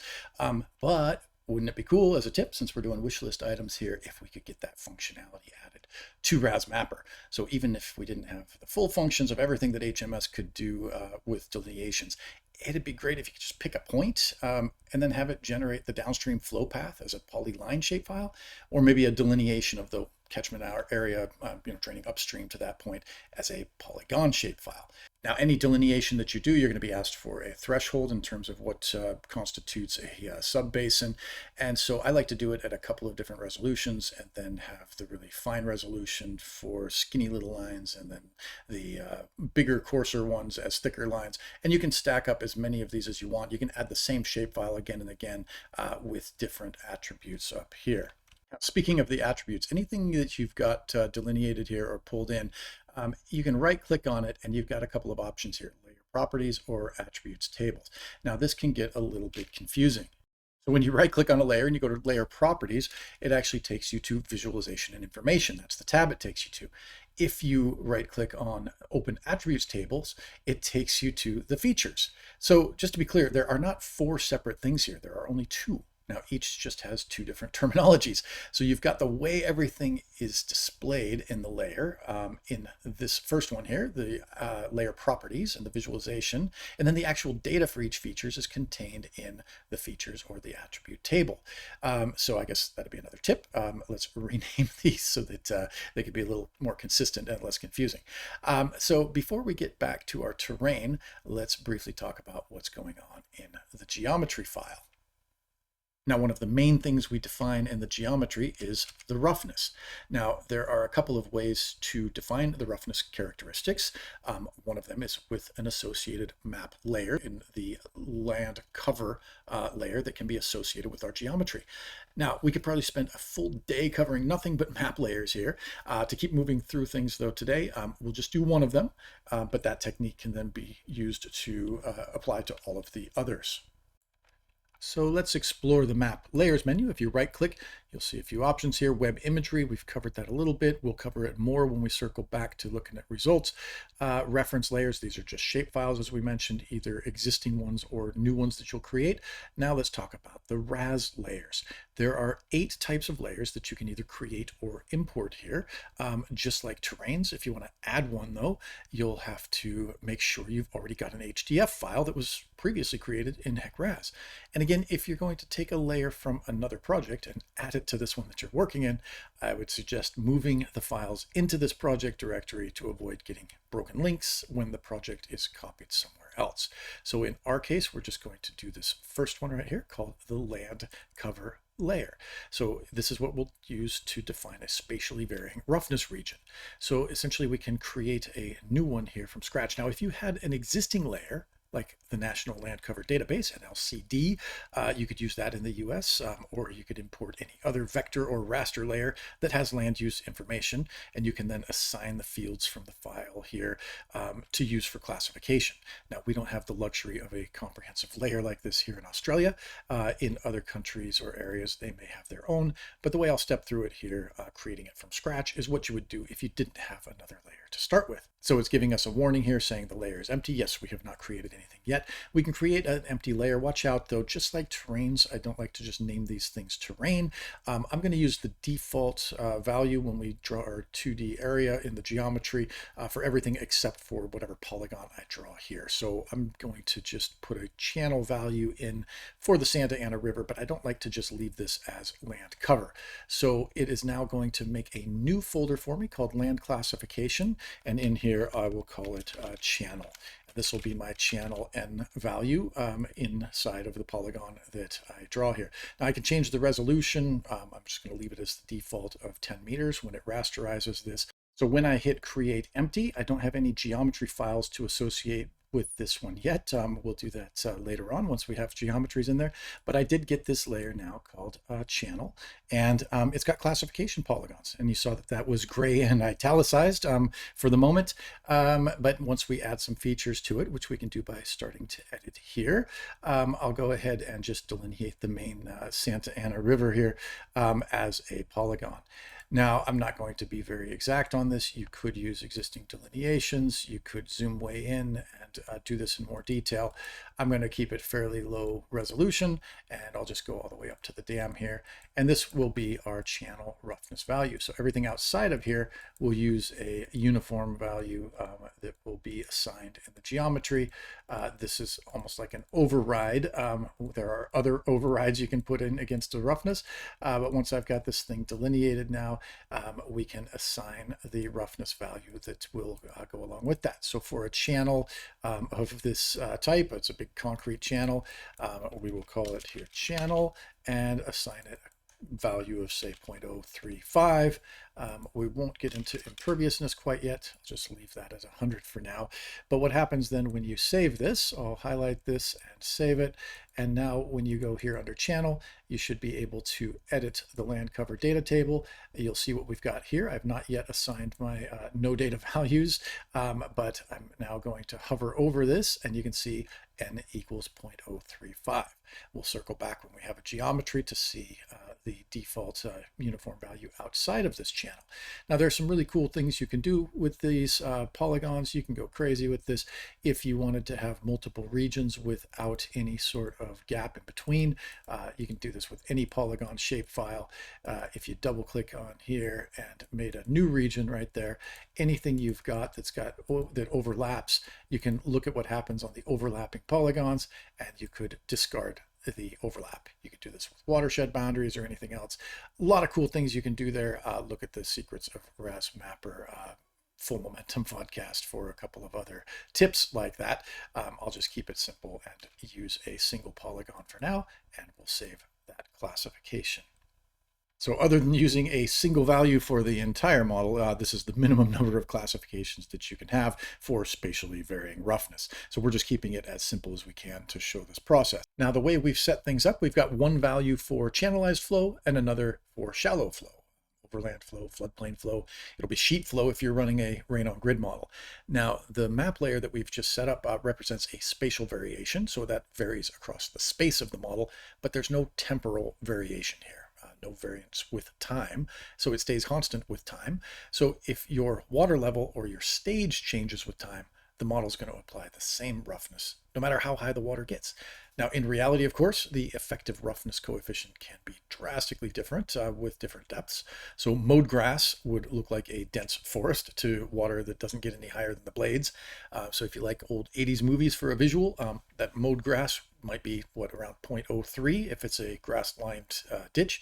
But wouldn't it be cool as a tip, since we're doing wish list items here, if we could get that functionality added to RAS Mapper? So even if we didn't have the full functions of everything that HMS could do with delineations, it'd be great if you could just pick a point and then have it generate the downstream flow path as a polyline shapefile, or maybe a delineation of the catchment area, draining upstream to that point as a polygon shapefile. Now, any delineation that you do, you're going to be asked for a threshold in terms of what constitutes a sub-basin. And so I like to do it at a couple of different resolutions and then have the really fine resolution for skinny little lines and then the bigger, coarser ones as thicker lines. And you can stack up as many of these as you want. You can add the same shapefile again and again with different attributes up here. Speaking of the attributes, anything that you've got delineated here or pulled in, you can right click on it and you've got a couple of options here, layer properties or attributes tables. Now this can get a little bit confusing. So when you right click on a layer and you go to layer properties, it actually takes you to visualization and information. That's the tab it takes you to. If you right click on open attributes tables, it takes you to the features. So just to be clear, there are not 4 separate things here. There are only 2. Now each just has 2 different terminologies. So you've got the way everything is displayed in the layer, in this first one here, the layer properties and the visualization, and then the actual data for each features is contained in the features or the attribute table. So I guess that'd be another tip. Let's rename these so that they could be a little more consistent and less confusing. So before we get back to our terrain, let's briefly talk about what's going on in the geometry file. Now, one of the main things we define in the geometry is the roughness. Now, there are a couple of ways to define the roughness characteristics. One of them is with an associated map layer in the land cover layer that can be associated with our geometry. Now, we could probably spend a full day covering nothing but map layers here. To keep moving through things, though, today, we'll just do one of them, but that technique can then be used to apply to all of the others. So let's explore the map layers menu. If you right click, you'll see a few options here. Web imagery, we've covered that a little bit. We'll cover it more when we circle back to looking at results. Reference layers, these are just shapefiles, as we mentioned, either existing ones or new ones that you'll create. Now let's talk about the RAS layers. There are 8 types of layers that you can either create or import here. Just like terrains, if you want to add one though, you'll have to make sure you've already got an HDF file that was previously created in HEC RAS. And again, if you're going to take a layer from another project and add it to this one that you're working in, I would suggest moving the files into this project directory to avoid getting broken links when the project is copied somewhere else. So in our case, we're just going to do this first one right here called the land cover layer. So this is what we'll use to define a spatially varying roughness region. So essentially we can create a new one here from scratch. Now, if you had an existing layer, like the National Land Cover Database, NLCD. You could use that in the US, or you could import any other vector or raster layer that has land use information, and you can then assign the fields from the file here to use for classification. Now, we don't have the luxury of a comprehensive layer like this here in Australia. In other countries or areas, they may have their own, but the way I'll step through it here, creating it from scratch, is what you would do if you didn't have another layer to start with. So it's giving us a warning here saying the layer is empty. Yes, we have not created anything yet. We can create an empty layer. Watch out though, just like terrains, I don't like to just name these things terrain. I'm going to use the default value when we draw our 2D area in the geometry for everything except for whatever polygon I draw here. So I'm going to just put a channel value in for the Santa Ana River, but I don't like to just leave this as land cover. So it is now going to make a new folder for me called land classification, and in here I will call it channel. This will be my channel N value inside of the polygon that I draw here. Now I can change the resolution. I'm just going to leave it as the default of 10 meters when it rasterizes this. So when I hit create empty, I don't have any geometry files to associate with this one yet. We'll do that later on once we have geometries in there. But I did get this layer now called channel, and it's got classification polygons. And you saw that that was gray and italicized for the moment. But once we add some features to it, which we can do by starting to edit here, I'll go ahead and just delineate the main Santa Ana River here as a polygon. Now, I'm not going to be very exact on this. You could use existing delineations. You could zoom way in and do this in more detail. I'm going to keep it fairly low resolution, and I'll just go all the way up to the dam here. And this will be our channel roughness value. So everything outside of here will use a uniform value that will be assigned in the geometry. This is almost like an override. There are other overrides you can put in against the roughness, but once I've got this thing delineated now, we can assign the roughness value that will go along with that. So for a channel of this type, it's a big concrete channel, we will call it here channel and assign it a value of say 0.035. We won't get into imperviousness quite yet. I'll just leave that as 100 for now. But what happens then when you save this, I'll highlight this and save it. And now when you go here under channel, you should be able to edit the land cover data table. You'll see what we've got here. I've not yet assigned my no data values, but I'm now going to hover over this and you can see n equals 0.035. We'll circle back when we have a geometry to see the default uniform value outside of this channel. Now there's some really cool things you can do with these polygons. You can go crazy with this if you wanted to have multiple regions without any sort of gap in between. You can do this with any polygon shapefile. If you double click on here and made a new region right there, anything you've got that overlaps, you can look at what happens on the overlapping polygons and you could discard the overlap. You could do this with watershed boundaries or anything else. A lot of cool things you can do there. Look at the secrets of RAS Mapper full momentum podcast for a couple of other tips like that. I'll just keep it simple and use a single polygon for now, and we'll save that classification. So other than using a single value for the entire model, this is the minimum number of classifications that you can have for spatially varying roughness. So we're just keeping it as simple as we can to show this process. Now, the way we've set things up, we've got one value for channelized flow and another for shallow flow. Overland flow, floodplain flow. It'll be sheet flow if you're running a rain on grid model. Now, the map layer that we've just set up represents a spatial variation, so that varies across the space of the model, but there's no temporal variation here. No variance with time, so it stays constant with time. So if your water level or your stage changes with time, the model is going to apply the same roughness no matter how high the water gets. Now, in reality, of course, the effective roughness coefficient can be drastically different with different depths. So mowed grass would look like a dense forest to water that doesn't get any higher than the blades. So if you like old 80s movies for a visual, that mowed grass might be around 0.03 if it's a grass-lined ditch.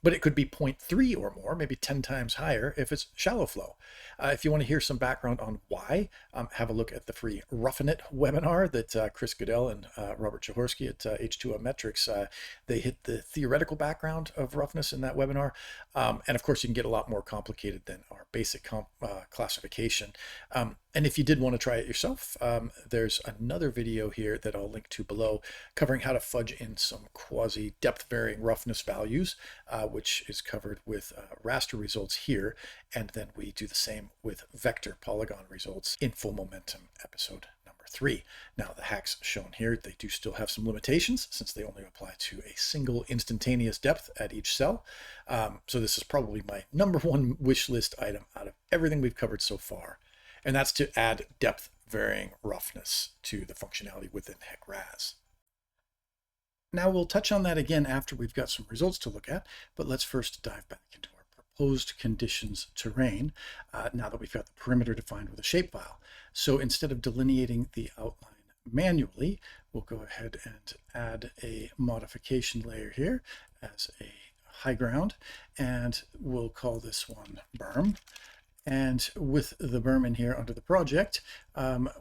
But it could be 0.3 or more, maybe 10 times higher if it's shallow flow. If you want to hear some background on why, have a look at the free Roughing It webinar that Chris Goodell and Robert Jaworski at H2O Metrics, they hit the theoretical background of roughness in that webinar. And of course, you can get a lot more complicated than our basic classification. And if you did want to try it yourself, there's another video here that I'll link to below covering how to fudge in some quasi depth varying roughness values, which is covered with raster results here. And then we do the same with vector polygon results in full momentum episode number 3. Now the hacks shown here, they do still have some limitations since they only apply to a single instantaneous depth at each cell. So this is probably my number one wish list item out of everything we've covered so far. And that's to add depth varying roughness to the functionality within HEC RAS. Now we'll touch on that again after we've got some results to look at, but let's first dive back into our proposed conditions terrain now that we've got the perimeter defined with a shapefile. So instead of delineating the outline manually, we'll go ahead and add a modification layer here as a high ground, and we'll call this one berm. And with the berm in here under the project,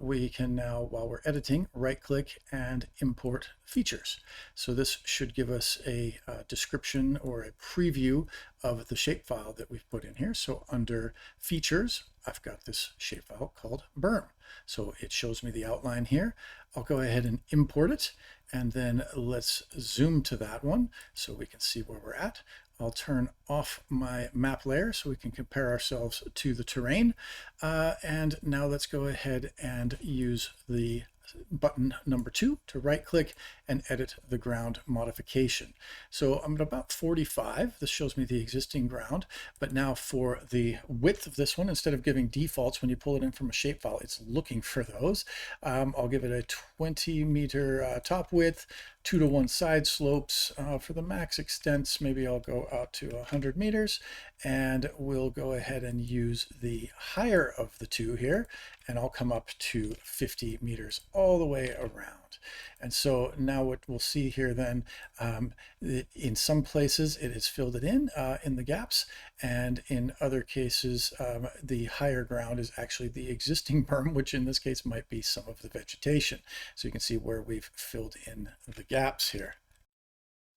we can now, while we're editing, right click and import features. So this should give us a description or a preview of the shapefile that we've put in here. So under features, I've got this shapefile called berm. So it shows me the outline here. I'll go ahead and import it, and then let's zoom to that one so we can see where we're at. I'll turn off my map layer so we can compare ourselves to the terrain. And now let's go ahead and use the button number 2 to right click and edit the ground modification. So I'm at about 45. This shows me the existing ground, but now for the width of this one, instead of giving defaults when you pull it in from a shapefile, it's looking for those. I'll give it a 20-meter top width, 2-to-1 side slopes. For the max extents, maybe I'll go out to 100 meters, and we'll go ahead and use the higher of the two here, and I'll come up to 50 meters all the way around. And so now what we'll see here then, in some places it has filled it in the gaps, and in other cases the higher ground is actually the existing berm, which in this case might be some of the vegetation. So you can see where we've filled in the gaps here.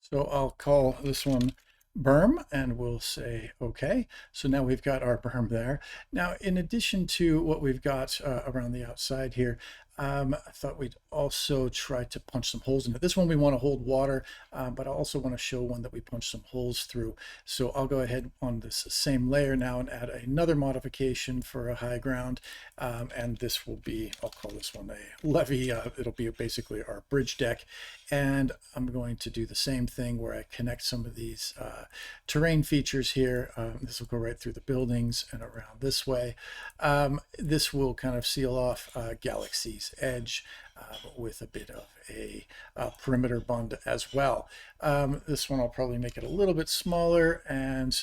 So I'll call this one berm, and we'll say okay. So now we've got our berm there. Now, in addition to what we've got around the outside here, I thought we'd also try to punch some holes in it. This one we want to hold water, but I also want to show one that we punch some holes through. So I'll go ahead on this same layer now and add another modification for a high ground. And this will be, I'll call this one a levee. It'll be basically our bridge deck. And I'm going to do the same thing where I connect some of these terrain features here. This will go right through the buildings and around this way. This will kind of seal off Galaxy's edge with a bit of a perimeter bund as well. This one I'll probably make it a little bit smaller, and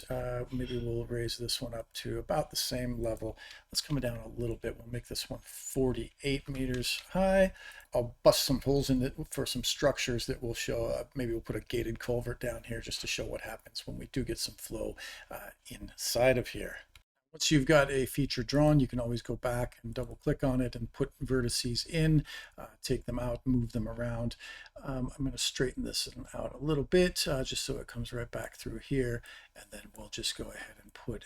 maybe we'll raise this one up to about the same level. Let's come down a little bit. We'll make this one 48 meters high. I'll bust some holes in it for some structures that will show, maybe we'll put a gated culvert down here just to show what happens when we do get some flow inside of here. Once you've got a feature drawn, you can always go back and double click on it and put vertices in, take them out, move them around. I'm going to straighten this out a little bit just so it comes right back through here, and then we'll just go ahead and put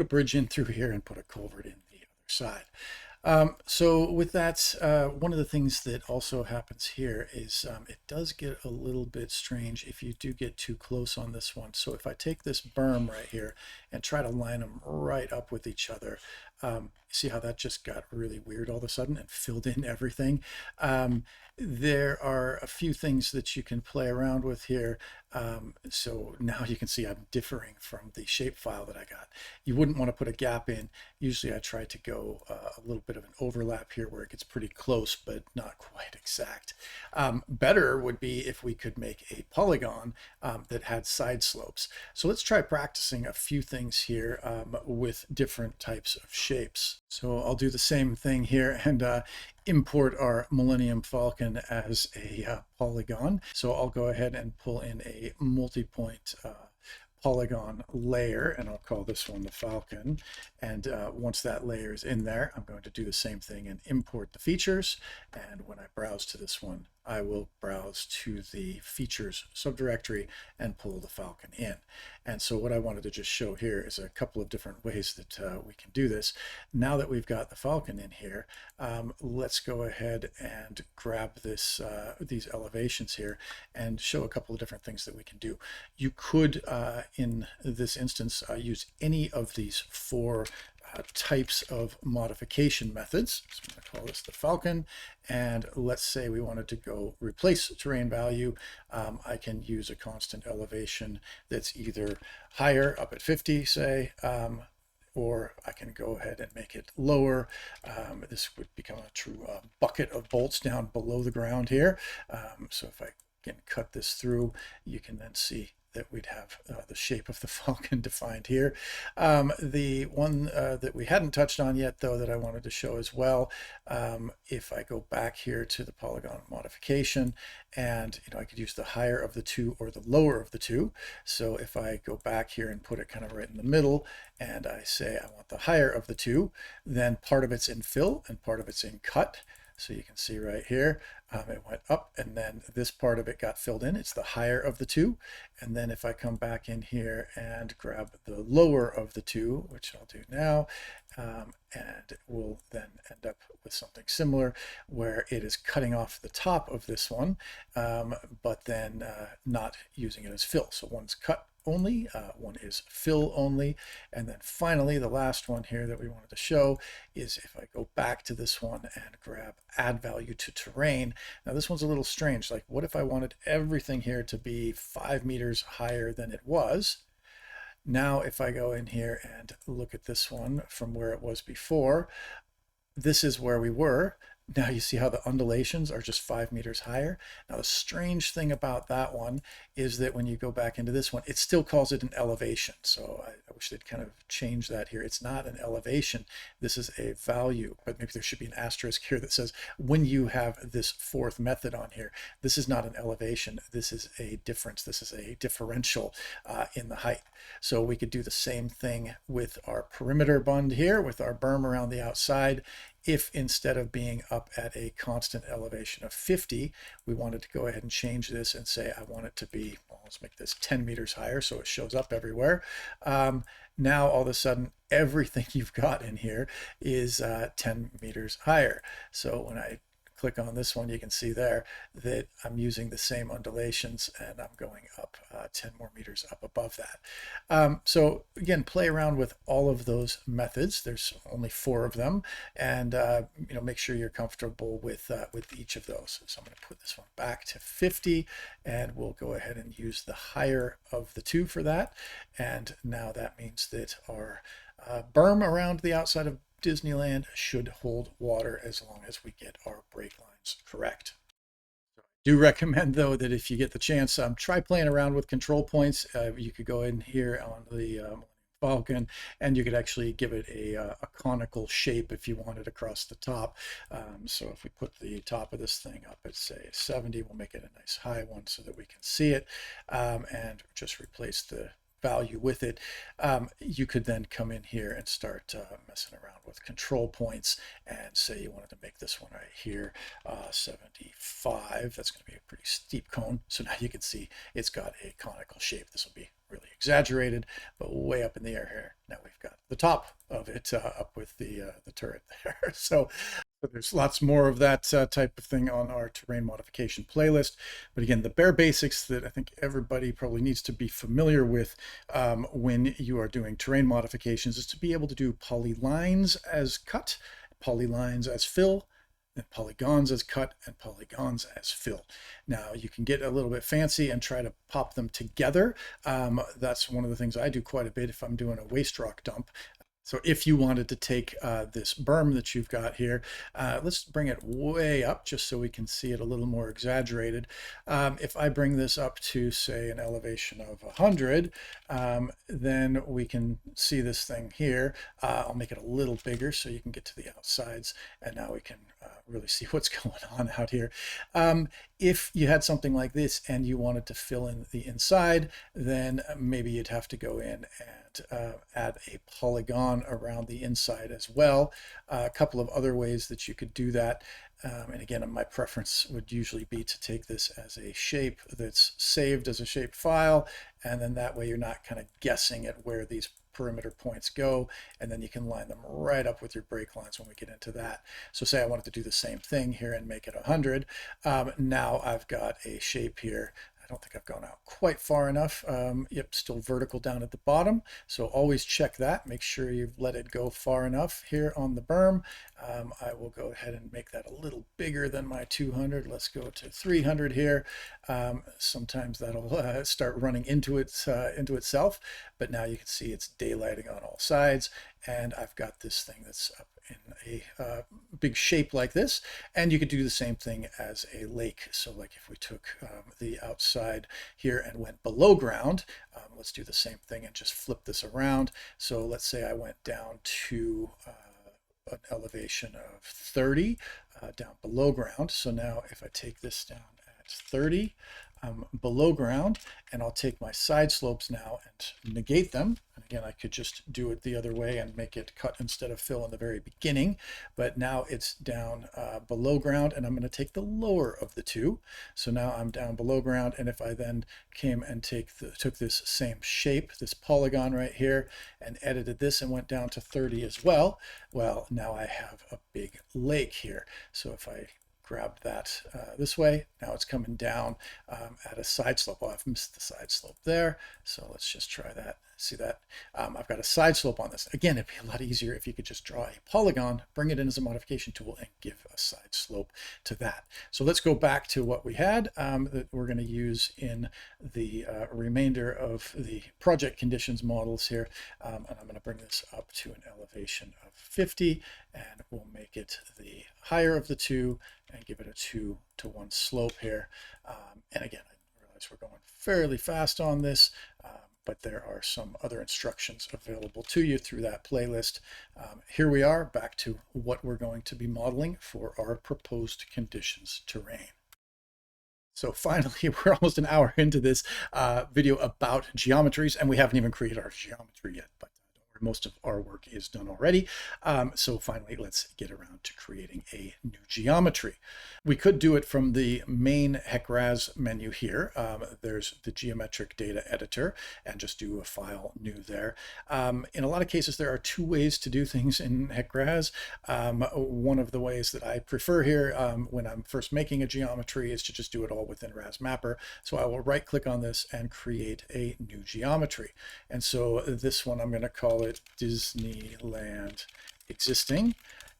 a bridge in through here and put a culvert in the other side. So with that, one of the things that also happens here is it does get a little bit strange if you do get too close on this one. So if I take this berm right here and try to line them right up with each other, see how that just got really weird all of a sudden and filled in everything. There are a few things that you can play around with here. So now you can see I'm differing from the shapefile that I got. You wouldn't want to put a gap in. Usually I try to go a little bit of an overlap here where it gets pretty close, but not quite exact. Better would be if we could make a polygon that had side slopes. So let's try practicing a few things here with different types of shapes. So I'll do the same thing here and import our Millennium Falcon as a polygon. So I'll go ahead and pull in a multi-point polygon layer, and I'll call this one the Falcon. And once that layer is in there, I'm going to do the same thing and import the features. And when I browse to this one, I will browse to the features subdirectory and pull the Falcon in. And so what I wanted to just show here is a couple of different ways that we can do this. Now that we've got the Falcon in here, let's go ahead and grab this these elevations here and show a couple of different things that we can do. You could, in this instance, use any of these four types of modification methods. So I'm going to call this the Falcon, and let's say we wanted to go replace terrain value. I can use a constant elevation that's either higher, up at 50, say, or I can go ahead and make it lower. This would become a true bucket of bolts down below the ground here. So if I can cut this through, you can then see that we'd have the shape of the falcon defined here. The one that we hadn't touched on yet, though, that I wanted to show as well, if I go back here to the polygon modification, and I could use the higher of the two or the lower of the two. So if I go back here and put it kind of right in the middle, and I say I want the higher of the two, then part of it's in fill and part of it's in cut. So you can see right here, it went up, and then this part of it got filled in. It's the higher of the two. And then if I come back in here and grab the lower of the two, which I'll do now, and we'll then end up with something similar where it is cutting off the top of this one, but then not using it as fill. So one's cut only, one is fill only. And then finally, the last one here that we wanted to show is if I go back to this one and grab add value to terrain. Now this one's a little strange. Like, what if I wanted everything here to be 5 meters higher than it was? Now, if I go in here and look at this one from where it was before, this is where we were. Now you see how the undulations are just 5 meters higher. Now the strange thing about that one is that when you go back into this one, it still calls it an elevation. So I wish they'd kind of change that here. It's not an elevation. This is a value, but maybe there should be an asterisk here that says when you have this fourth method on here, this is not an elevation. This is a difference. This is a differential in the height. So we could do the same thing with our perimeter bund here with our berm around the outside. If instead of being up at a constant elevation of 50, we wanted to go ahead and change this and say, I want it to be, well, let's make this 10 meters higher so it shows up everywhere. Now all of a sudden, everything you've got in here is 10 meters higher. So when I click on this one, you can see there that I'm using the same undulations and I'm going up 10 more meters up above that. So again, play around with all of those methods. There's only 4 of them, and make sure you're comfortable with each of those. So I'm going to put this one back to 50, and we'll go ahead and use the higher of the 2 for that. And now that means that our berm around the outside of Disneyland should hold water as long as we get our break lines correct. Do recommend, though, that if you get the chance, try playing around with control points. You could go in here on the Falcon, and you could actually give it a conical shape if you want it across the top. So if we put the top of this thing up at, say, 70, we'll make it a nice high one so that we can see it, and just replace the value with it. You could then come in here and start messing around with control points and say you wanted to make this one right here 75. That's going to be a pretty steep cone. So now you can see it's got a conical shape. This will be really exaggerated, but way up in the air here. Now we've got the top of it up with the turret there. So there's lots more of that type of thing on our terrain modification playlist. But again, the bare basics that I think everybody probably needs to be familiar with when you are doing terrain modifications is to be able to do polylines as cut, polylines as fill, and polygons as cut, and polygons as fill. Now you can get a little bit fancy and try to pop them together. That's one of the things I do quite a bit if I'm doing a waste rock dump. So if you wanted to take this berm that you've got here, let's bring it way up just so we can see it a little more exaggerated. If I bring this up to, say, an elevation of 100, then we can see this thing here. I'll make it a little bigger so you can get to the outsides, and now we can really see what's going on out here. If you had something like this and you wanted to fill in the inside, then maybe you'd have to go in and add a polygon around the inside as well. A couple of other ways that you could do that. And again, my preference would usually be to take this as a shape that's saved as a shape file, and then that way you're not kind of guessing at where these perimeter points go, and then you can line them right up with your break lines when we get into that. So say I wanted to do the same thing here and make it 100. Now I've got a shape here. I don't think I've gone out quite far enough. Yep, still vertical down at the bottom. So always check that. Make sure you've let it go far enough here on the berm. I will go ahead and make that a little bigger than my 200. Let's go to 300 here. Sometimes that'll start running into itself, but now you can see it's daylighting on all sides, and I've got this thing that's up in a big shape like this. And you could do the same thing as a lake. So like if we took the outside here and went below ground, let's do the same thing and just flip this around. So let's say I went down to an elevation of 30 down below ground. So now if I take this down at 30, below ground, and I'll take my side slopes now and negate them. And again, I could just do it the other way and make it cut instead of fill in the very beginning, but now it's down below ground, and I'm going to take the lower of the two. So now I'm down below ground, and if I then came and took this same shape, this polygon right here, and edited this and went down to 30 as well, well, now I have a big lake here. So if I grab that this way, now it's coming down at a side slope. Well, I've missed the side slope there, so let's just try that. See that? I've got a side slope on this. Again, it'd be a lot easier if you could just draw a polygon, bring it in as a modification tool, and give a side slope to that. So let's go back to what we had that we're going to use in the remainder of the project conditions models here. And I'm going to bring this up to an elevation of 50, and we'll make it the higher of the two and give it a 2-to-1 slope here. And again, I realize we're going fairly fast on this, but there are some other instructions available to you through that playlist. Here we are back to what we're going to be modeling for our proposed conditions terrain. So finally, we're almost an hour into this video about geometries, and we haven't even created our geometry yet, but most of our work is done already. So finally, let's get around to creating a new geometry. We could do it from the main HEC RAS menu here. There's the geometric data editor, and just do a file new there. In a lot of cases, there are two ways to do things in HEC RAS. One of the ways that I prefer here when I'm first making a geometry is to just do it all within RAS Mapper. So I will right click on this and create a new geometry. And so this one, I'm going to call it Disneyland existing,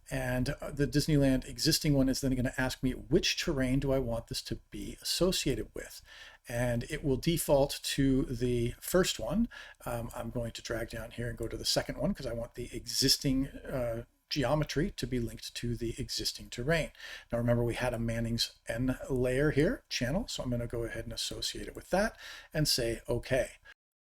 and the Disneyland existing one is then going to ask me which terrain do I want this to be associated with, and it will default to the first one. I'm going to drag down here and go to the second one because I want the existing geometry to be linked to the existing terrain. Now remember, we had a Manning's N layer here, channel, so I'm going to go ahead and associate it with that and say okay.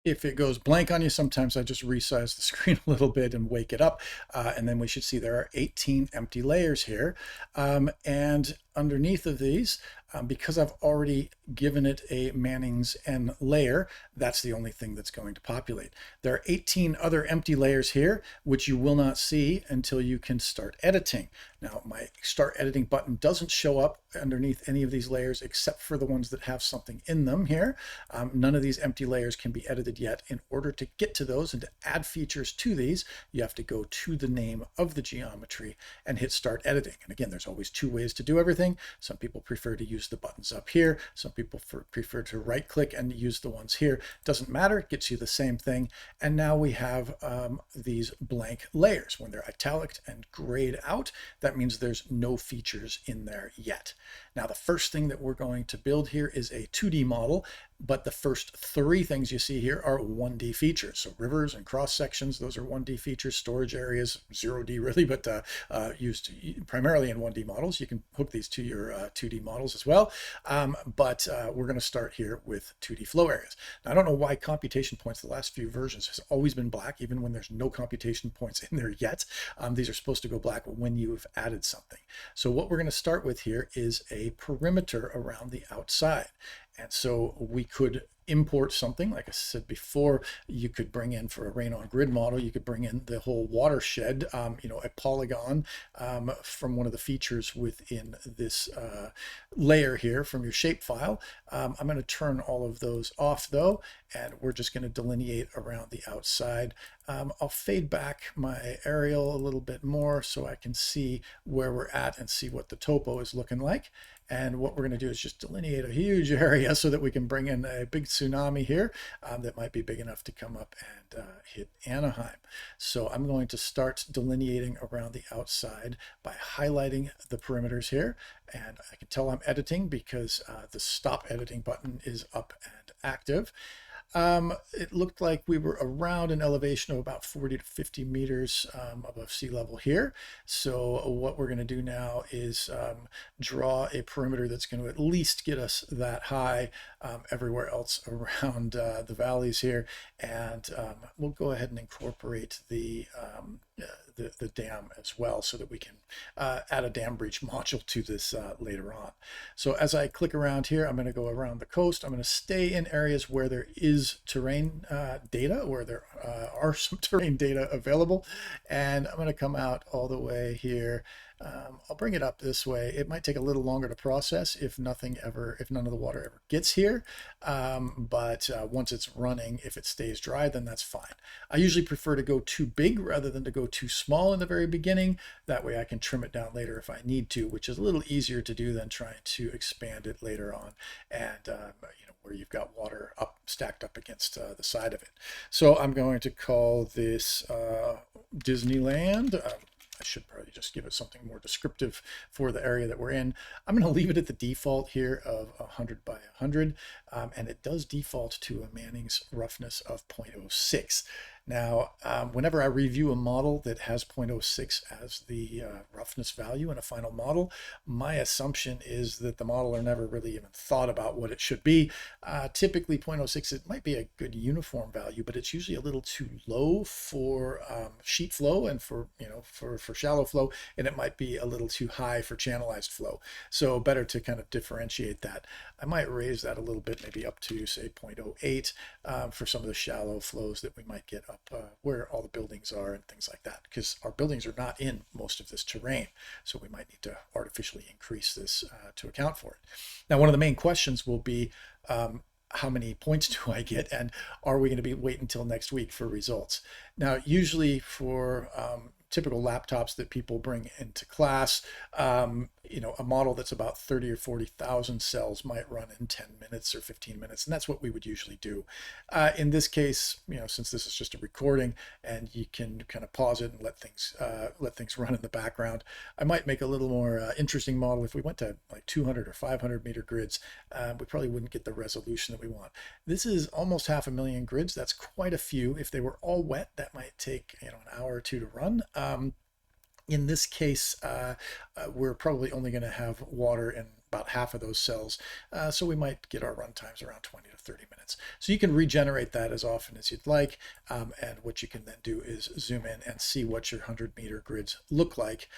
If it goes blank on you, sometimes I just resize the screen a little bit and wake it up. And then we should see there are 18 empty layers here. And underneath of these, because I've already given it a Manning's N layer, that's the only thing that's going to populate. There are 18 other empty layers here, which you will not see until you can start editing. Now, my start editing button doesn't show up underneath any of these layers except for the ones that have something in them here. None of these empty layers can be edited yet. In order to get to those and to add features to these, you have to go to the name of the geometry and hit start editing. And again, there's always two ways to do everything. Some people prefer to use the buttons up here. Some people prefer to right click and use the ones here. Doesn't matter, it gets you the same thing. And now we have these blank layers. When they're italic and grayed out, that means there's no features in there yet. Now, the first thing that we're going to build here is a 2D model, but the first three things you see here are 1D features. So rivers and cross sections, those are 1D features. Storage areas, 0D really, but used primarily in 1D models. You can hook these to your 2D models as well. But we're going to start here with 2D flow areas. Now, I don't know why computation points, the last few versions, has always been black, even when there's no computation points in there yet. These are supposed to go black when you've added something. So what we're going to start with here is a perimeter around the outside. And so we could import something, like I said before, you could bring in, for a rain on grid model, you could bring in the whole watershed, a polygon from one of the features within this layer here from your shapefile. I'm going to turn all of those off though, and we're just going to delineate around the outside. I'll fade back my aerial a little bit more so I can see where we're at and see what the topo is looking like. And what we're going to do is just delineate a huge area so that we can bring in a big tsunami here that might be big enough to come up and hit Anaheim. So I'm going to start delineating around the outside by highlighting the perimeters here. And I can tell I'm editing because the stop editing button is up and active. It looked like we were around an elevation of about 40 to 50 meters above sea level here. So what we're going to do now is draw a perimeter that's going to at least get us that high everywhere else around the valleys here. And we'll go ahead and incorporate the dam as well so that we can add a dam breach module to this later on. So as I click around here, I'm going to go around the coast. I'm going to stay in areas where there is terrain data, where there are some terrain data available. And I'm going to come out all the way here. I'll bring it up this way. It might take a little longer to process if none of the water ever gets here. But once it's running, if it stays dry, then that's fine. I usually prefer to go too big rather than to go too small in the very beginning. That way I can trim it down later if I need to, which is a little easier to do than trying to expand it later on. And where you've got water stacked up against the side of it. So I'm going to call this Disneyland. I should probably just give it something more descriptive for the area that we're in. I'm going to leave it at the default here of 100 by 100, and it does default to a Manning's roughness of 0.06. Now, whenever I review a model that has 0.06 as the roughness value in a final model, my assumption is that the modeler never really even thought about what it should be. Typically 0.06, it might be a good uniform value, but it's usually a little too low for sheet flow and for shallow flow, and it might be a little too high for channelized flow. So better to kind of differentiate that. I might raise that a little bit, maybe up to say 0.08 for some of the shallow flows that we might get up where all the buildings are and things like that, because our buildings are not in most of this terrain. So we might need to artificially increase this to account for it. Now, one of the main questions will be, how many points do I get, and are we going to be waiting until next week for results? Now, usually for typical laptops that people bring into class, a model that's about 30 or 40,000 cells might run in 10 minutes or 15 minutes, and that's what we would usually do. In this case, since this is just a recording and you can kind of pause it and let things run in the background, I might make a little more interesting model. If we went to like 200 or 500 meter grids, we probably wouldn't get the resolution that we want. This is almost 500,000 grids. That's quite a few. If they were all wet, that might take an hour or two to run. In this case, we're probably only going to have water in about half of those cells, so we might get our run times around 20 to 30 minutes. So you can regenerate that as often as you'd like, and what you can then do is zoom in and see what your 100-meter grids look like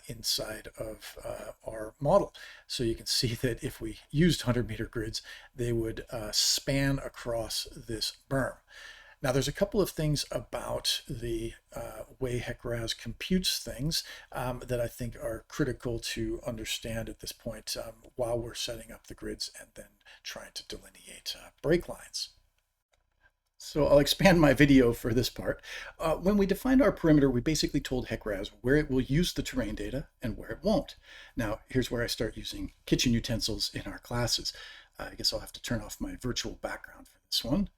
inside of our model. So you can see that if we used 100-meter grids, they would span across this berm. Now, there's a couple of things about the way HEC RAS computes things that I think are critical to understand at this point while we're setting up the grids and then trying to delineate break lines. So I'll expand my video for this part. When we defined our perimeter, we basically told HEC RAS where it will use the terrain data and where it won't. Now, here's where I start using kitchen utensils in our classes. I guess I'll have to turn off my virtual background for this one.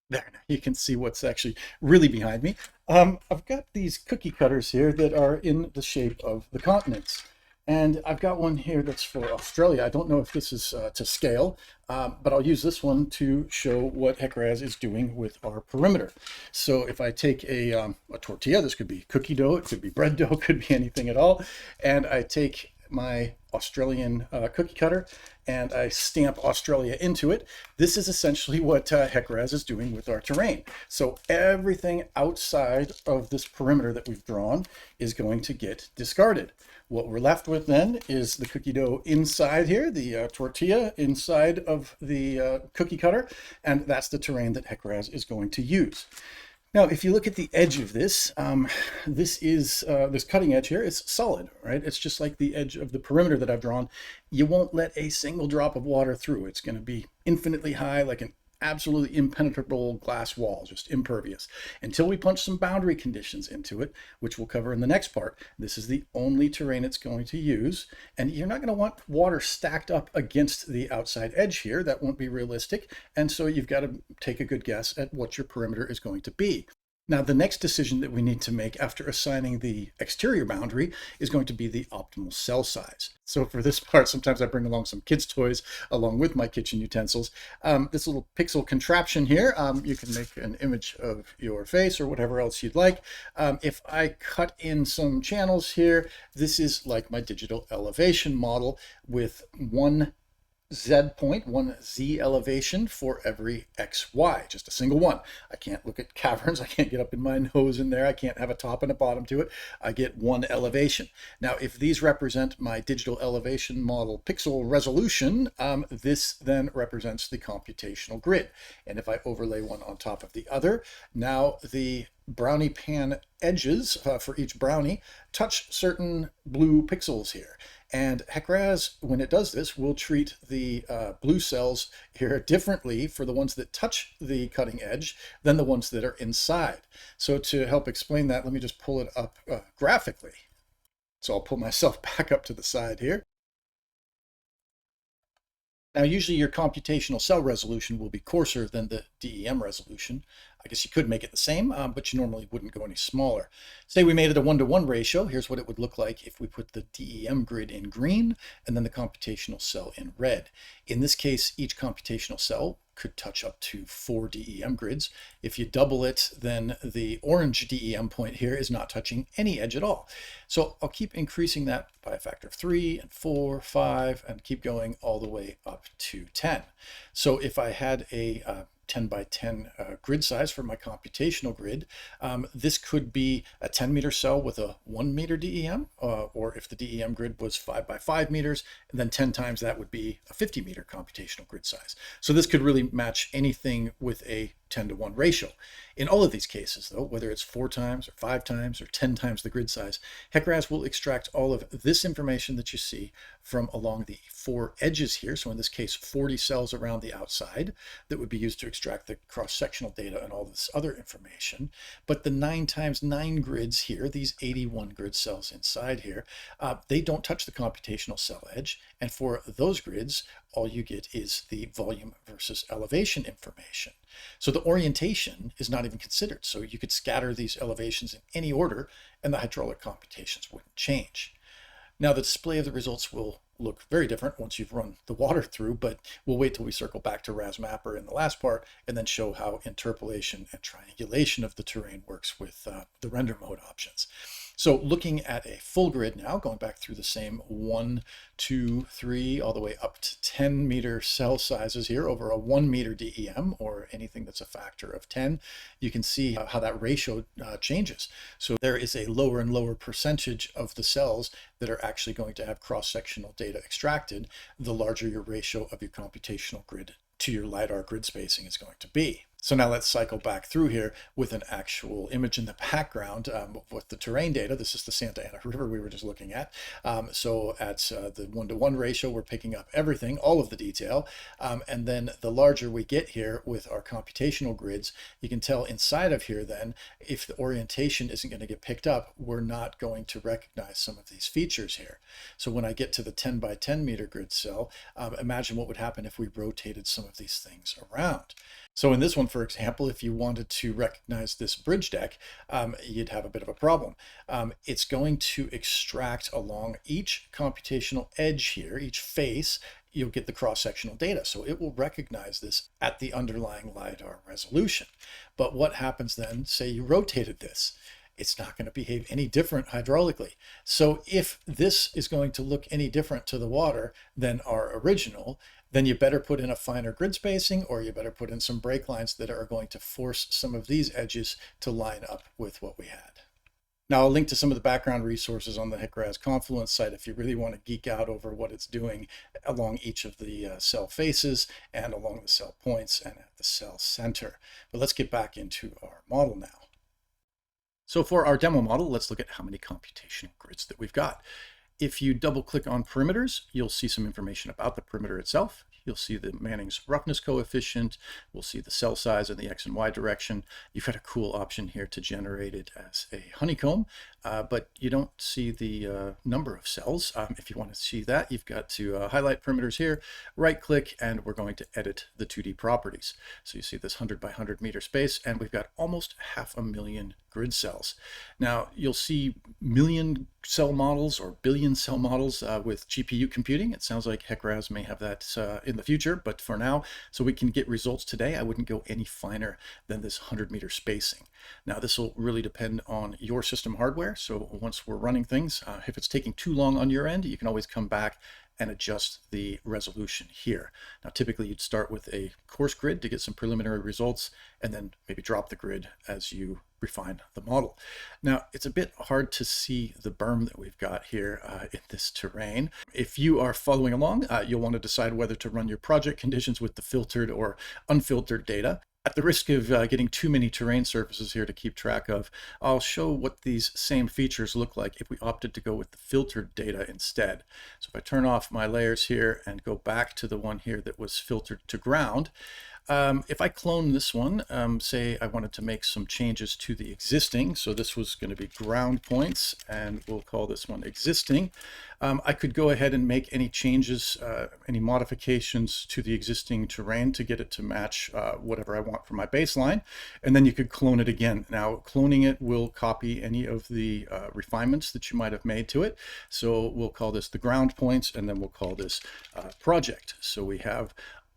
There, now you can see what's actually really behind me. I've got these cookie cutters here that are in the shape of the continents. And I've got one here that's for Australia. I don't know if this is to scale, but I'll use this one to show what HEC RAS is doing with our perimeter. So if I take a tortilla, this could be cookie dough, it could be bread dough, it could be anything at all, and I take my Australian cookie cutter and I stamp Australia into it. This is essentially what HEC RAS is doing with our terrain. So everything outside of this perimeter that we've drawn is going to get discarded. What we're left with then is the cookie dough inside here, the tortilla inside of the cookie cutter, and that's the terrain that HEC RAS is going to use. Now, if you look at the edge of this, this cutting edge here is solid, right? It's just like the edge of the perimeter that I've drawn. You won't let a single drop of water through. It's going to be infinitely high, like an absolutely impenetrable glass wall, just impervious, until we punch some boundary conditions into it, which we'll cover in the next part. This is the only terrain it's going to use, and you're not going to want water stacked up against the outside edge here. That won't be realistic, and so you've got to take a good guess at what your perimeter is going to be. Now, the next decision that we need to make after assigning the exterior boundary is going to be the optimal cell size. So for this part, sometimes I bring along some kids' toys along with my kitchen utensils. This little pixel contraption here, you can make an image of your face or whatever else you'd like. If I cut in some channels here, this is like my digital elevation model with one Z point, one Z elevation for every XY, just a single one. I can't look at caverns. I can't get up in my nose in there. I can't have a top and a bottom to it. I get one elevation. Now, if these represent my digital elevation model pixel resolution, this then represents the computational grid. And if I overlay one on top of the other, now the brownie pan edges for each brownie touch certain blue pixels here. And HEC RAS, when it does this, will treat the blue cells here differently for the ones that touch the cutting edge than the ones that are inside. So to help explain that, let me just pull it up graphically. So I'll pull myself back up to the side here. Now, usually your computational cell resolution will be coarser than the DEM resolution. I guess you could make it the same, but you normally wouldn't go any smaller. Say we made it a 1-to-1 ratio. Here's what it would look like if we put the DEM grid in green and then the computational cell in red. In this case, each computational cell could touch up to 4 DEM grids. If you double it, then the orange DEM point here is not touching any edge at all. So I'll keep increasing that by a factor of 3 and 4, 5, and keep going all the way up to 10. So if I had a 10 by 10 grid size for my computational grid, this could be a 10 meter cell with a 1 meter DEM, or if the DEM grid was 5 by 5 meters, and then 10 times that would be a 50 meter computational grid size. So this could really match anything with a 10-to-1 ratio. In all of these cases, though, whether it's 4 times or 5 times or 10 times the grid size, HEC RAS will extract all of this information that you see from along the 4 edges here. So in this case, 40 cells around the outside that would be used to extract the cross-sectional data and all this other information. But the 9 times 9 grids here, these 81 grid cells inside here, they don't touch the computational cell edge. And for those grids, all you get is the volume versus elevation information. So the orientation is not even considered. So you could scatter these elevations in any order and the hydraulic computations wouldn't change. Now the display of the results will look very different once you've run the water through, but we'll wait till we circle back to RAS Mapper in the last part and then show how interpolation and triangulation of the terrain works with the render mode options. So looking at a full grid now, going back through the same 1, 2, 3, all the way up to 10 meter cell sizes here over a 1 meter DEM or anything that's a factor of 10, you can see how that ratio changes. So there is a lower and lower percentage of the cells that are actually going to have cross-sectional data extracted, the larger your ratio of your computational grid to your LiDAR grid spacing is going to be. So now let's cycle back through here with an actual image in the background with the terrain data. This is the Santa Ana River we were just looking at. So at the 1-to-1 ratio, we're picking up everything, all of the detail. And then the larger we get here with our computational grids, you can tell inside of here then, if the orientation isn't going to get picked up, we're not going to recognize some of these features here. So when I get to the 10 by 10 meter grid cell, imagine what would happen if we rotated some of these things around. So in this one, for example, if you wanted to recognize this bridge deck, you'd have a bit of a problem. It's going to extract along each computational edge here, each face, you'll get the cross-sectional data. So it will recognize this at the underlying LiDAR resolution. But what happens then, say you rotated this? It's not going to behave any different hydraulically. So if this is going to look any different to the water than our original, then you better put in a finer grid spacing, or you better put in some break lines that are going to force some of these edges to line up with what we had. Now I'll link to some of the background resources on the HEC RAS Confluence site if you really want to geek out over what it's doing along each of the cell faces and along the cell points and at the cell center. But let's get back into our model now. So for our demo model, let's look at how many computational grids that we've got. If you double click on perimeters, you'll see some information about the perimeter itself. You'll see the Manning's roughness coefficient. We'll see the cell size in the X and Y direction. You've got a cool option here to generate it as a honeycomb. but you don't see the number of cells. If you want to see that, you've got to highlight perimeters here, right click, and we're going to edit the 2D properties. So you see this 100 by 100 meter space, and we've got almost 500,000 grid cells. Now you'll see million cell models or billion cell models with GPU computing. It sounds like HEC RAS may have that in the future, but for now, so we can get results today, I wouldn't go any finer than this 100-meter spacing. Now this will really depend on your system hardware. So once we're running things, if it's taking too long on your end, you can always come back and adjust the resolution here. Now, typically you'd start with a coarse grid to get some preliminary results and then maybe drop the grid as you refine the model. Now, it's a bit hard to see the berm that we've got here in this terrain. If you are following along, you'll want to decide whether to run your project conditions with the filtered or unfiltered data. At the risk of getting too many terrain surfaces here to keep track of, I'll show what these same features look like if we opted to go with the filtered data instead. So if I turn off my layers here and go back to the one here that was filtered to ground, if I clone this one, say I wanted to make some changes to the existing, so this was going to be ground points, and we'll call this one existing. I could go ahead and make any changes, any modifications to the existing terrain to get it to match whatever I want for my baseline, and then you could clone it again. Now, cloning it will copy any of the refinements that you might have made to it, so we'll call this the ground points, and then we'll call this project. So we have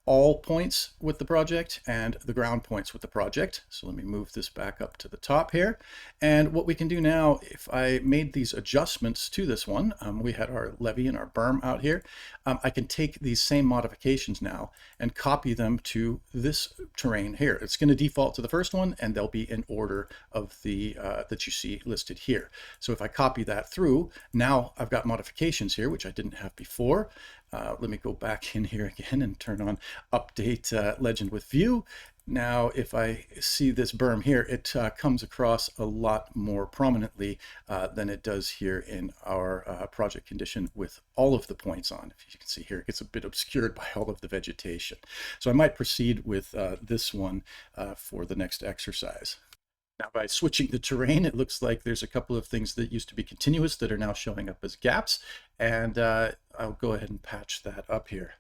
all points with the project and the ground points with the project. So let me move this back up to the top here. And what we can do now, if I made these adjustments to this one, we had our levee and our berm out here. I can take these same modifications now and copy them to this terrain here. It's going to default to the first one, and they'll be in order of the that you see listed here. So if I copy that through, now I've got modifications here, which I didn't have before. Let me go back in here again and turn on update legend with view. Now, if I see this berm here, it comes across a lot more prominently than it does here in our project condition with all of the points on. If you can see here, it gets a bit obscured by all of the vegetation. So I might proceed with this one for the next exercise. Now, by switching the terrain, it looks like there's a couple of things that used to be continuous that are now showing up as gaps, and I'll go ahead and patch that up here.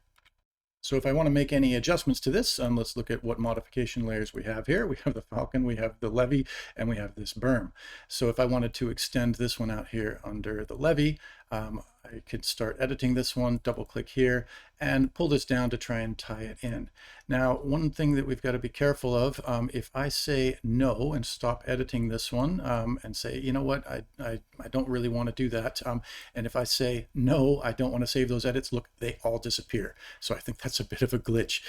So if I want to make any adjustments to this, let's look at what modification layers we have here. We have the falcon, we have the levee, and we have this berm. So if I wanted to extend this one out here under the levee, I could start editing this one, double click here, and pull this down to try and tie it in. Now, one thing that we've got to be careful of, if I say no and stop editing this one and say, you know what, I don't really want to do that. And if I say no, I don't want to save those edits, look, they all disappear. So I think that's a bit of a glitch.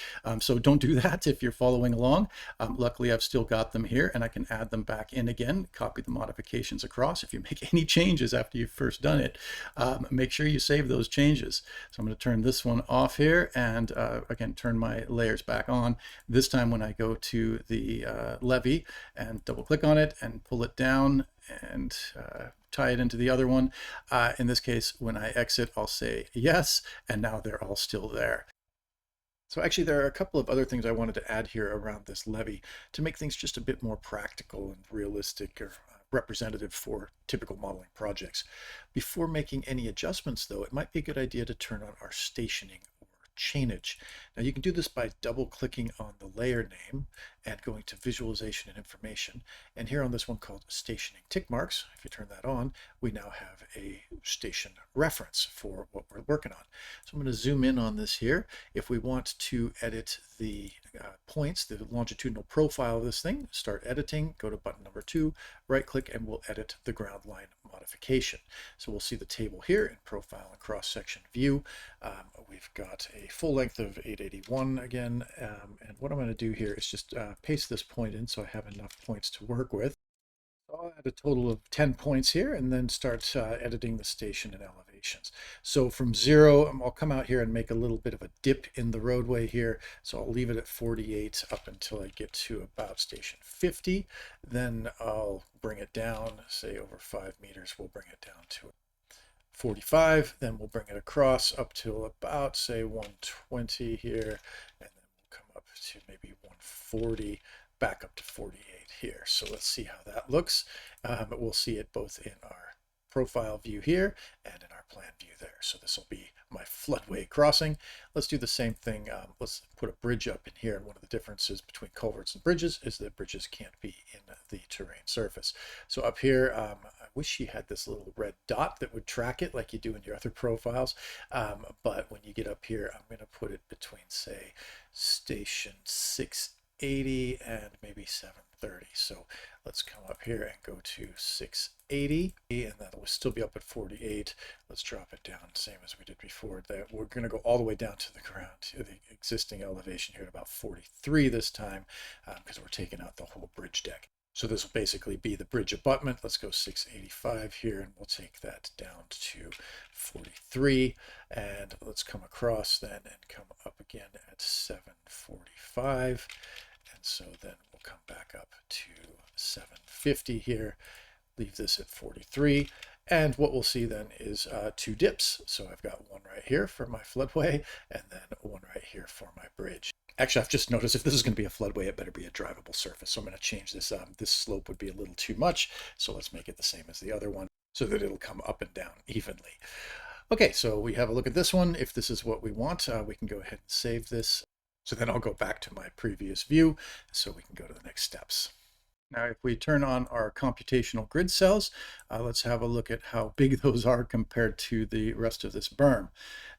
So don't do that if you're following along. Luckily, I've still got them here, and I can add them back in again, copy the modifications across. If you make any changes after you've first done it, make sure you save those changes. So I'm going to turn this one off here, and again, turn my layers back on. This time when I go to the levee and double click on it and pull it down and tie it into the other one. In this case, when I exit, I'll say yes, and now they're all still there. So actually, there are a couple of other things I wanted to add here around this levee to make things just a bit more practical and realistic or representative for typical modeling projects. Before making any adjustments, though, it might be a good idea to turn on our stationing or chainage. Now you can do this by double clicking on the layer name and going to visualization and information. And here on this one called stationing tick marks, if you turn that on, we now have a station reference for what we're working on. So I'm going to zoom in on this here. If we want to edit the points, the longitudinal profile of this thing, start editing, go to button number 2, right click, and we'll edit the ground line modification. So we'll see the table here in profile and cross section view. We've got a full length of 881 again, and what I'm going to do here is just paste this point in so I have enough points to work with. So I'll add a total of 10 points here and then start editing the station and elevations. So from 0, I'll come out here and make a little bit of a dip in the roadway here. So I'll leave it at 48 up until I get to about station 50. Then I'll bring it down, say over 5 meters, we'll bring it down to 45. Then we'll bring it across up to about, say, 120 here. And then we'll come up to maybe 140. Back up to 48 here. So let's see how that looks. But we'll see it both in our profile view here and in our plan view there. So this will be my floodway crossing. Let's do the same thing. Let's put a bridge up in here. And one of the differences between culverts and bridges is that bridges can't be in the terrain surface. So up here, I wish you had this little red dot that would track it like you do in your other profiles. But when you get up here, I'm going to put it between, say, station 680 and maybe 730. So let's come up here and go to 680, and that will still be up at 48. Let's drop it down, same as we did before. That we're going to go all the way down to the ground, to the existing elevation here at about 43 this time, because we're taking out the whole bridge deck. So this will basically be the bridge abutment. Let's go 685 here, and we'll take that down to 43. And let's come across then and come up again at 745. And so then we'll come back up to 750 here, leave this at 43. And what we'll see then is two dips. So I've got one right here for my floodway, and then one right here for my bridge. Actually, I've just noticed if this is going to be a floodway, it better be a drivable surface. So I'm going to change this. This slope would be a little too much. So let's make it the same as the other one so that it'll come up and down evenly. Okay, so we have a look at this one. If this is what we want, we can go ahead and save this. So then I'll go back to my previous view so we can go to the next steps. Now, if we turn on our computational grid cells, let's have a look at how big those are compared to the rest of this berm.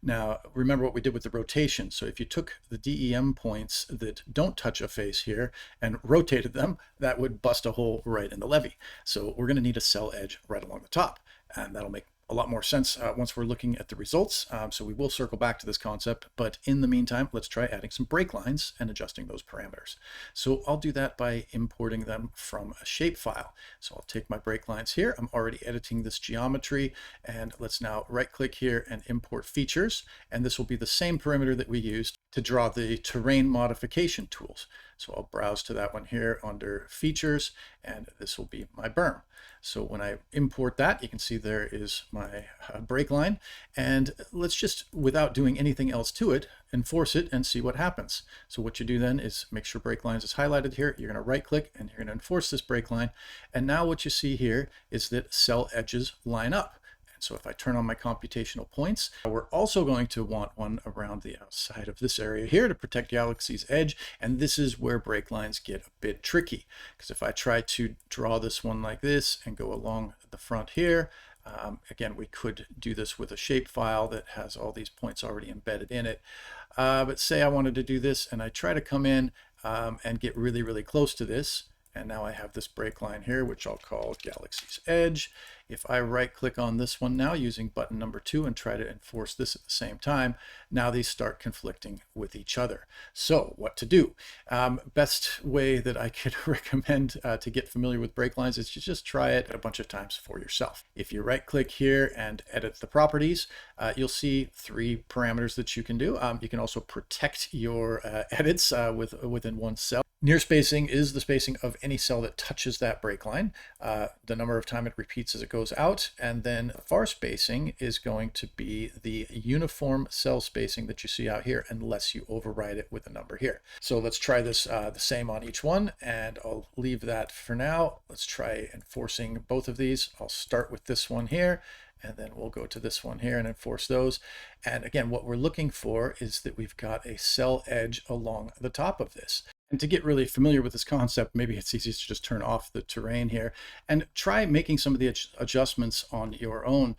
Now, remember what we did with the rotation. So if you took the DEM points that don't touch a face here and rotated them, that would bust a hole right in the levee. So we're going to need a cell edge right along the top, and that'll make a lot more sense once we're looking at the results. So we will circle back to this concept, but in the meantime, let's try adding some break lines and adjusting those parameters. So I'll do that by importing them from a shapefile. So I'll take my break lines here. I'm already editing this geometry, and let's now right click here and import features. And this will be the same perimeter that we used to draw the terrain modification tools. So I'll browse to that one here under features, and this will be my berm. So when I import that, you can see there is my break line. And let's just, without doing anything else to it, enforce it and see what happens. So what you do then is make sure break lines is highlighted here. You're going to right click and you're going to enforce this break line. And now what you see here is that cell edges line up. So if I turn on my computational points, we're also going to want one around the outside of this area here to protect Galaxy's edge. And this is where break lines get a bit tricky, because if I try to draw this one like this and go along the front here, again, we could do this with a shapefile that has all these points already embedded in it. But say I wanted to do this and I try to come in and get really, really close to this. And now I have this break line here, which I'll call Galaxy's Edge. If I right click on this one now using button number 2 and try to enforce this at the same time, now these start conflicting with each other. So what to do? Best way that I could recommend to get familiar with break lines is to just try it a bunch of times for yourself. If you right click here and edit the properties, you'll see 3 parameters that you can do. You can also protect your edits within one cell. Near spacing is the spacing of any cell that touches that break line, the number of time it repeats as it goes out, and then far spacing is going to be the uniform cell spacing that you see out here unless you override it with a number here. So let's try this the same on each one, and I'll leave that for now. Let's try enforcing both of these. I'll start with this one here, and then we'll go to this one here and enforce those. And again, what we're looking for is that we've got a cell edge along the top of this. And to get really familiar with this concept, maybe it's easiest to just turn off the terrain here and try making some of the adjustments on your own.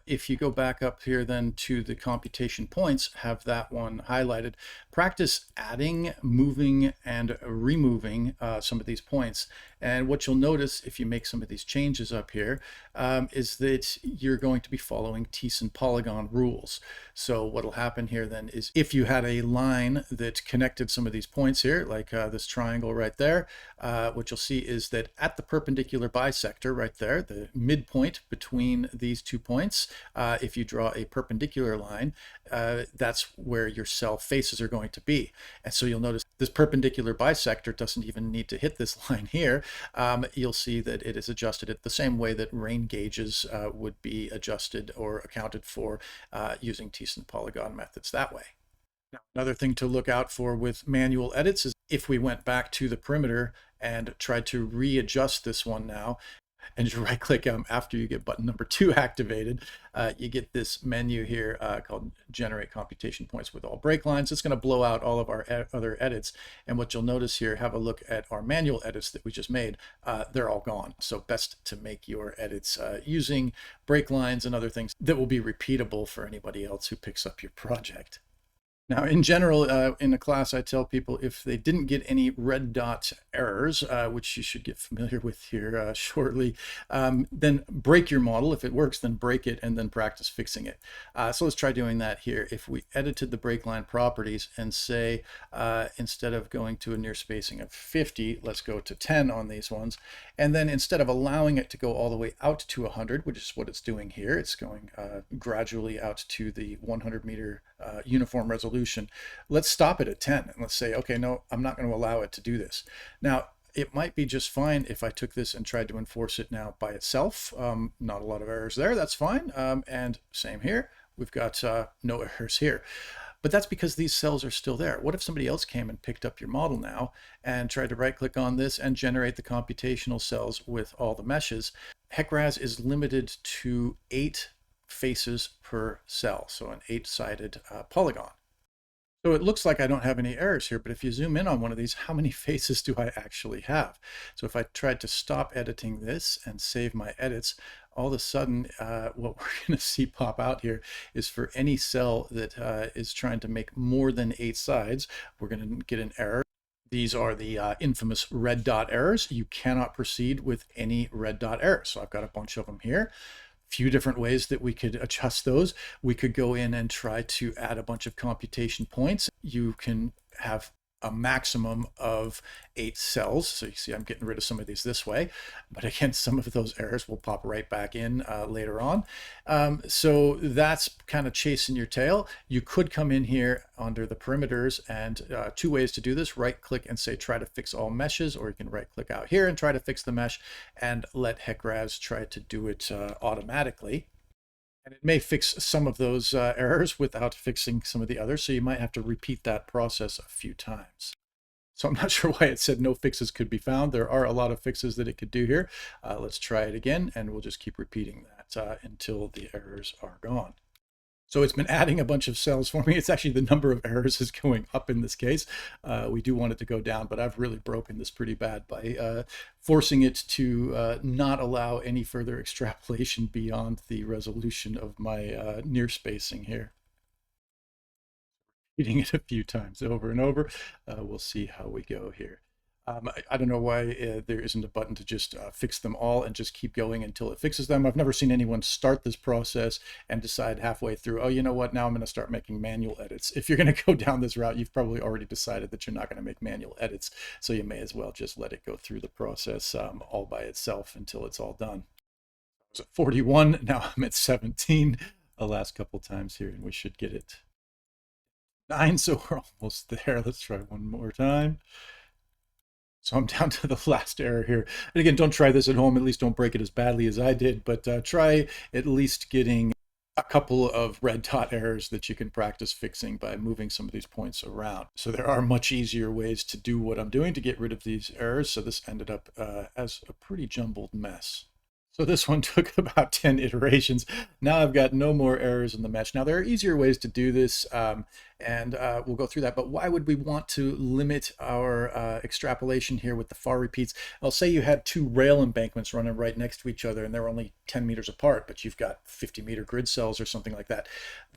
If you go back up here then to the computation points, have that one highlighted, practice adding, moving, and removing some of these points. And what you'll notice if you make some of these changes up here is that you're going to be following Thiessen polygon rules. So what'll happen here then is if you had a line that connected some of these points here, like this triangle right there, what you'll see is that at the perpendicular bisector right there, the midpoint between these 2 points, if you draw a perpendicular line, that's where your cell faces are going to be. And so you'll notice this perpendicular bisector doesn't even need to hit this line here. You'll see that it is adjusted at the same way that rain gauges would be adjusted or accounted for using Thiessen polygon methods that way. Now, another thing to look out for with manual edits is if we went back to the perimeter and tried to readjust this one now, and you right click after you get button number 2 activated, you get this menu here called generate computation points with all break lines. It's going to blow out all of our other edits. And what you'll notice here, have a look at our manual edits that we just made. They're all gone. So best to make your edits using break lines and other things that will be repeatable for anybody else who picks up your project. Now, in general, in a class, I tell people if they didn't get any red dot errors, which you should get familiar with here shortly, then break your model. If it works, then break it and then practice fixing it. So let's try doing that here. If we edited the break line properties and say, instead of going to a near spacing of 50, let's go to 10 on these ones. And then instead of allowing it to go all the way out to 100, which is what it's doing here, it's going gradually out to the 100 meter uniform resolution. Let's stop it at 10 and let's say, okay, no, I'm not going to allow it to do this. Now, it might be just fine if I took this and tried to enforce it now by itself. Not a lot of errors there. That's fine. And same here. We've got no errors here. But that's because these cells are still there. What if somebody else came and picked up your model now and tried to right click on this and generate the computational cells with all the meshes? HEC RAS is limited to 8 faces per cell, so an 8-sided polygon. So it looks like I don't have any errors here, but if you zoom in on one of these, how many faces do I actually have? So if I tried to stop editing this and save my edits, all of a sudden what we're going to see pop out here is for any cell that is trying to make more than 8 sides, we're going to get an error. These are the infamous red dot errors. You cannot proceed with any red dot errors. So I've got a bunch of them here. Few different ways that we could adjust those. We could go in and try to add a bunch of computation points. You can have a maximum of 8 cells. So you see I'm getting rid of some of these this way, but again, some of those errors will pop right back in later on. So that's kind of chasing your tail. You could come in here under the perimeters and 2 ways to do this: right click and say try to fix all meshes, or you can right click out here and try to fix the mesh and let HEC RAS try to do it automatically. And it may fix some of those errors without fixing some of the others, so you might have to repeat that process a few times. So I'm not sure why it said no fixes could be found. There are a lot of fixes that it could do here. Let's try it again, and we'll just keep repeating that until the errors are gone. So it's been adding a bunch of cells for me. It's actually the number of errors is going up in this case. We do want it to go down, but I've really broken this pretty bad by forcing it to not allow any further extrapolation beyond the resolution of my near spacing here. Repeating it a few times over and over. We'll see how we go here. I don't know why there isn't a button to just fix them all and just keep going until it fixes them. I've never seen anyone start this process and decide halfway through, oh, you know what, now I'm going to start making manual edits. If you're going to go down this route, you've probably already decided that you're not going to make manual edits, so you may as well just let it go through the process all by itself until it's all done. I was at 41, now I'm at 17 the last couple times here, and we should get it 9, so we're almost there. Let's try one more time. So I'm down to the last error here. And again, don't try this at home. At least don't break it as badly as I did, but try at least getting a couple of red dot errors that you can practice fixing by moving some of these points around. So there are much easier ways to do what I'm doing to get rid of these errors. So this ended up as a pretty jumbled mess. So this one took about 10 iterations. Now I've got no more errors in the mesh. Now there are easier ways to do this, and we'll go through that. But why would we want to limit our extrapolation here with the far repeats? I'll say you had 2 rail embankments running right next to each other, and they're only 10 meters apart, but you've got 50-meter grid cells or something like that.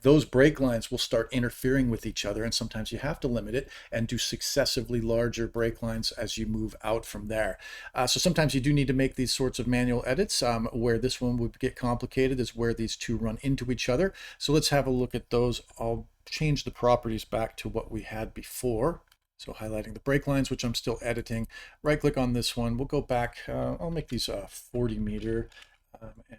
Those break lines will start interfering with each other, and sometimes you have to limit it and do successively larger break lines as you move out from there. So sometimes you do need to make these sorts of manual edits. Where this one would get complicated is where these 2 run into each other. So let's have a look at those. I'll change the properties back to what we had before. So highlighting the break lines, which I'm still editing, right click on this one. We'll go back. I'll make these 40 meter and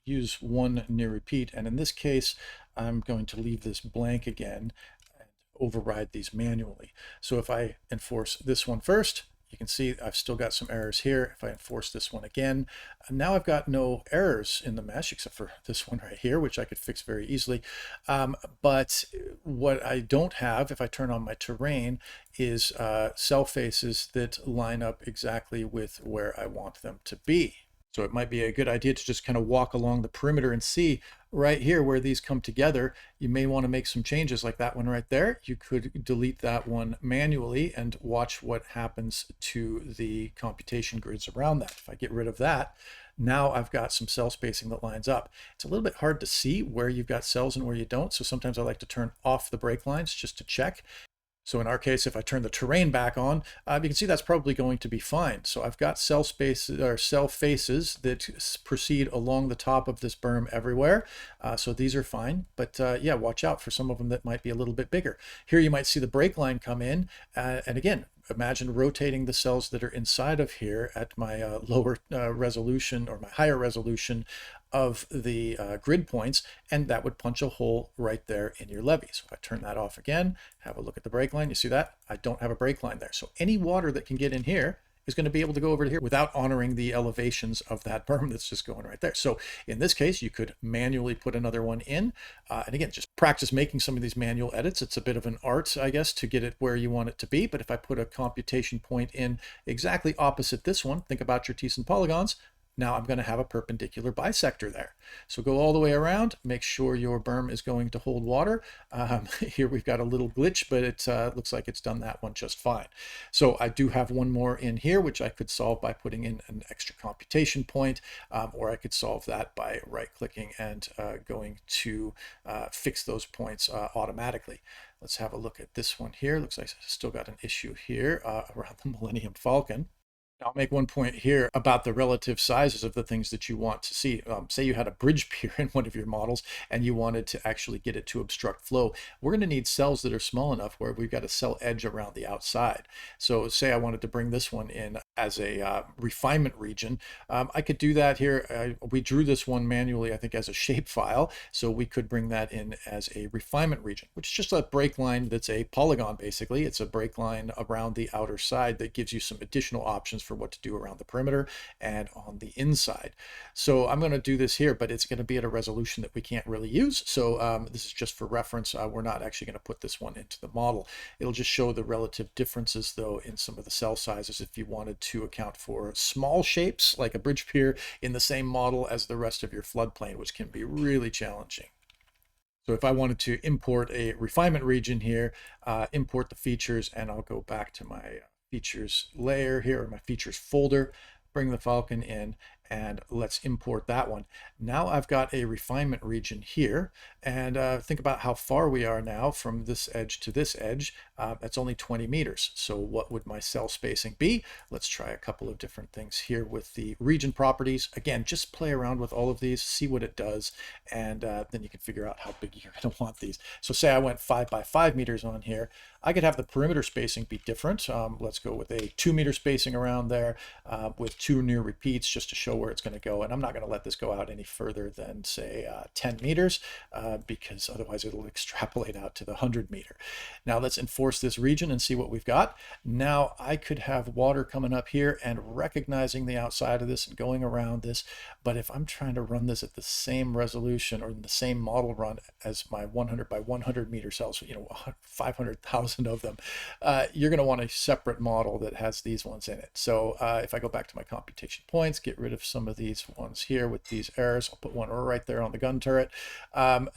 use 1 near repeat. And in this case, I'm going to leave this blank again and override these manually. So if I enforce this one first, you can see I've still got some errors here. If I enforce this one again, now I've got no errors in the mesh except for this one right here, which I could fix very easily. But what I don't have, if I turn on my terrain, is cell faces that line up exactly with where I want them to be. So it might be a good idea to just kind of walk along the perimeter and see right here where these come together. You may want to make some changes like that one right there. You could delete that one manually and watch what happens to the computation grids around that. If I get rid of that, now I've got some cell spacing that lines up. It's a little bit hard to see where you've got cells and where you don't. So sometimes I like to turn off the break lines just to check. So in our case, if I turn the terrain back on, you can see that's probably going to be fine. So I've got cell spaces or cell faces that proceed along the top of this berm everywhere. So these are fine, but yeah, watch out for some of them that might be a little bit bigger. Here you might see the break line come in, and again, imagine rotating the cells that are inside of here at my lower resolution or my higher resolution of the grid points, and that would punch a hole right there in your levee. So if I turn that off again, have a look at the break line, you see that? I don't have a break line there. So any water that can get in here is going to be able to go over to here without honoring the elevations of that berm that's just going right there. So in this case, you could manually put another one in. And again, just practice making some of these manual edits. It's a bit of an art, I guess, to get it where you want it to be. But if I put a computation point in exactly opposite this one, think about your T's and polygons. Now I'm going to have a perpendicular bisector there. So go all the way around, make sure your berm is going to hold water. Here we've got a little glitch, but it looks like it's done that one just fine. So I do have one more in here, which I could solve by putting in an extra computation point, or I could solve that by right-clicking and going to fix those points automatically. Let's have a look at this one here. Looks like I still got an issue here around the Millennium Falcon. I'll make one point here about the relative sizes of the things that you want to see. Say you had a bridge pier in one of your models and you wanted to actually get it to obstruct flow. We're going to need cells that are small enough where we've got a cell edge around the outside. So say I wanted to bring this one in as a refinement region. I could do that here. We drew this one manually, I think, as a shapefile. So we could bring that in as a refinement region, which is just a break line that's a polygon, basically. It's a break line around the outer side that gives you some additional options for what to do around the perimeter and on the inside. So I'm going to do this here, but it's going to be at a resolution that we can't really use. So this is just for reference. We're not actually going to put this one into the model. It'll just show the relative differences, though, in some of the cell sizes if you wanted to account for small shapes like a bridge pier in the same model as the rest of your floodplain, which can be really challenging. So if I wanted to import a refinement region here, import the features, and I'll go back to my features layer here, or my features folder, bring the Falcon in, and let's import that one. Now I've got a refinement region here, and think about how far we are now from this edge to this edge. That's only 20 meters. So what would my cell spacing be? Let's try a couple of different things here with the region properties. Again, just play around with all of these, see what it does, and then you can figure out how big you're going to want these. So say I went 5 by 5 meters on here. I could have the perimeter spacing be different. Let's go with a 2 meter spacing around there with 2 near repeats just to show where it's going to go. And I'm not going to let this go out any further than, say, 10 meters because otherwise it'll extrapolate out to the 100 meter. Now let's enforce this region and see what we've got. Now I could have water coming up here and recognizing the outside of this and going around this. But if I'm trying to run this at the same resolution or the same model run as my 100 by 100 meter cells, 500,000 of them, you're going to want a separate model that has these ones in it. So if I go back to my computation points, get rid of some of these ones here with these errors, I'll put one right there on the gun turret.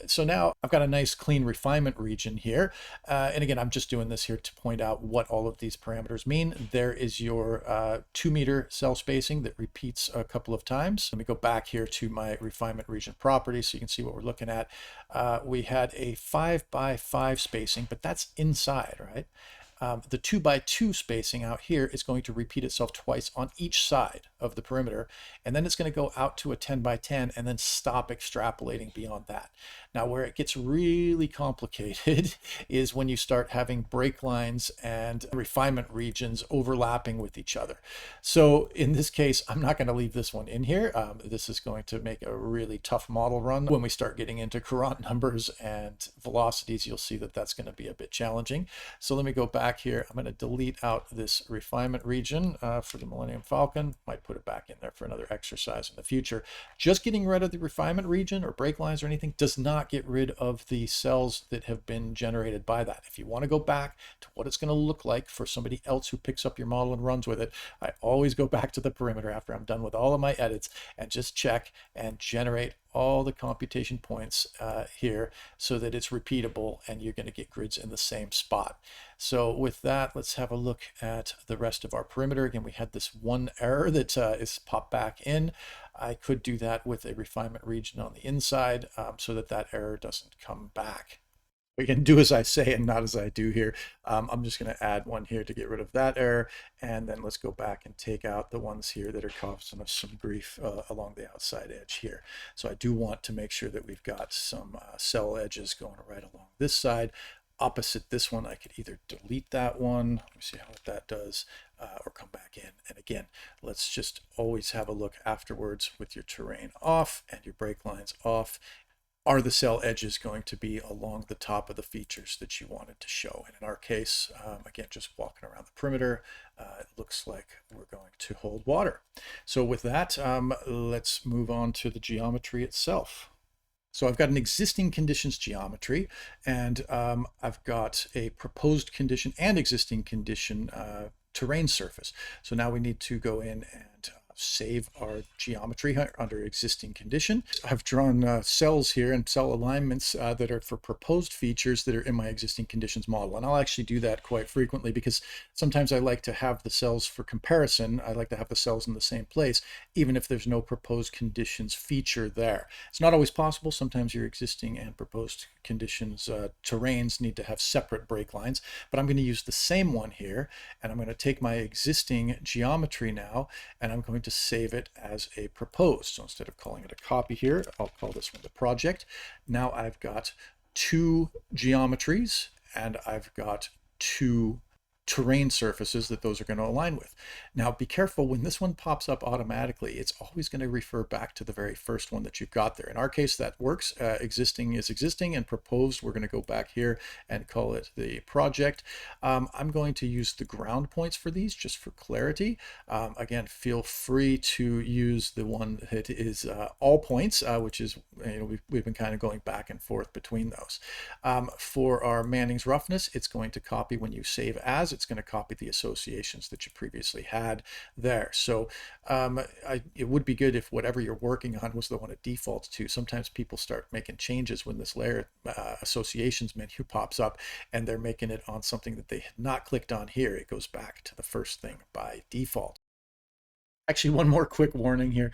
So now I've got a nice clean refinement region here. And again, I'm just doing this here to point out what all of these parameters mean. There is your 2 meter cell spacing that repeats a couple of times. Let me go back here to my refinement region properties so you can see what we're looking at. We had a 5 by 5 spacing, but that's inside, right? The 2 by 2 spacing out here is going to repeat itself twice on each side of the perimeter, and then it's going to go out to a 10 by 10 and then stop extrapolating beyond that. Now where it gets really complicated is when you start having break lines and refinement regions overlapping with each other. So in this case, I'm not going to leave this one in here. This is going to make a really tough model run. When we start getting into Courant numbers and velocities, you'll see that that's going to be a bit challenging. So let me go back back here. I'm going to delete out this refinement region for the Millennium Falcon. Might put it back in there for another exercise in the future. Just getting rid of the refinement region or break lines or anything does not get rid of the cells that have been generated by that. If you want to go back to what it's going to look like for somebody else who picks up your model and runs with it, I always go back to the perimeter after I'm done with all of my edits and just check and generate all the computation points here so that it's repeatable and you're going to get grids in the same spot. So with that, let's have a look at the rest of our perimeter. Again, we had this one error that is popped back in. I could do that with a refinement region on the inside so that that error doesn't come back. We can do as I say and not as I do here. I'm just going to add one here to get rid of that error. And then let's go back and take out the ones here that are causing us some grief along the outside edge here. So I do want to make sure that we've got some cell edges going right along this side. Opposite this one, I could either delete that one. Let me see how that does, or come back in. And again, let's just always have a look afterwards with your terrain off and your break lines off. Are the cell edges going to be along the top of the features that you wanted to show? And in our case, again, just walking around the perimeter, it looks like we're going to hold water. So with that, let's move on to the geometry itself. So I've got an existing conditions geometry, and I've got a proposed condition and existing condition terrain surface. So now we need to go in and save our geometry under existing condition. I've drawn cells here and cell alignments that are for proposed features that are in my existing conditions model. And I'll actually do that quite frequently because sometimes I like to have the cells for comparison. I like to have the cells in the same place, even if there's no proposed conditions feature there. It's not always possible. Sometimes your existing and proposed conditions terrains need to have separate break lines, but I'm going to use the same one here, and I'm going to take my existing geometry now, and I'm going to save it as a proposed. So instead of calling it a copy here, I'll call this one the project. Now I've got two geometries and I've got two terrain surfaces that those are going to align with. Now be careful, when this one pops up automatically, it's always going to refer back to the very first one that you've got there. In our case, that works. Existing is existing, and proposed, we're going to go back here and call it the project. I'm going to use the ground points for these just for clarity. Again, feel free to use the one that is all points, which is, we've been kind of going back and forth between those. For our Manning's roughness, it's going to copy when you save as. It's going to copy the associations that you previously had there. So it would be good if whatever you're working on was the one it defaults to. Sometimes people start making changes when this layer associations menu pops up and they're making it on something that they had not clicked on here. It goes back to the first thing by default. Actually, one more quick warning here.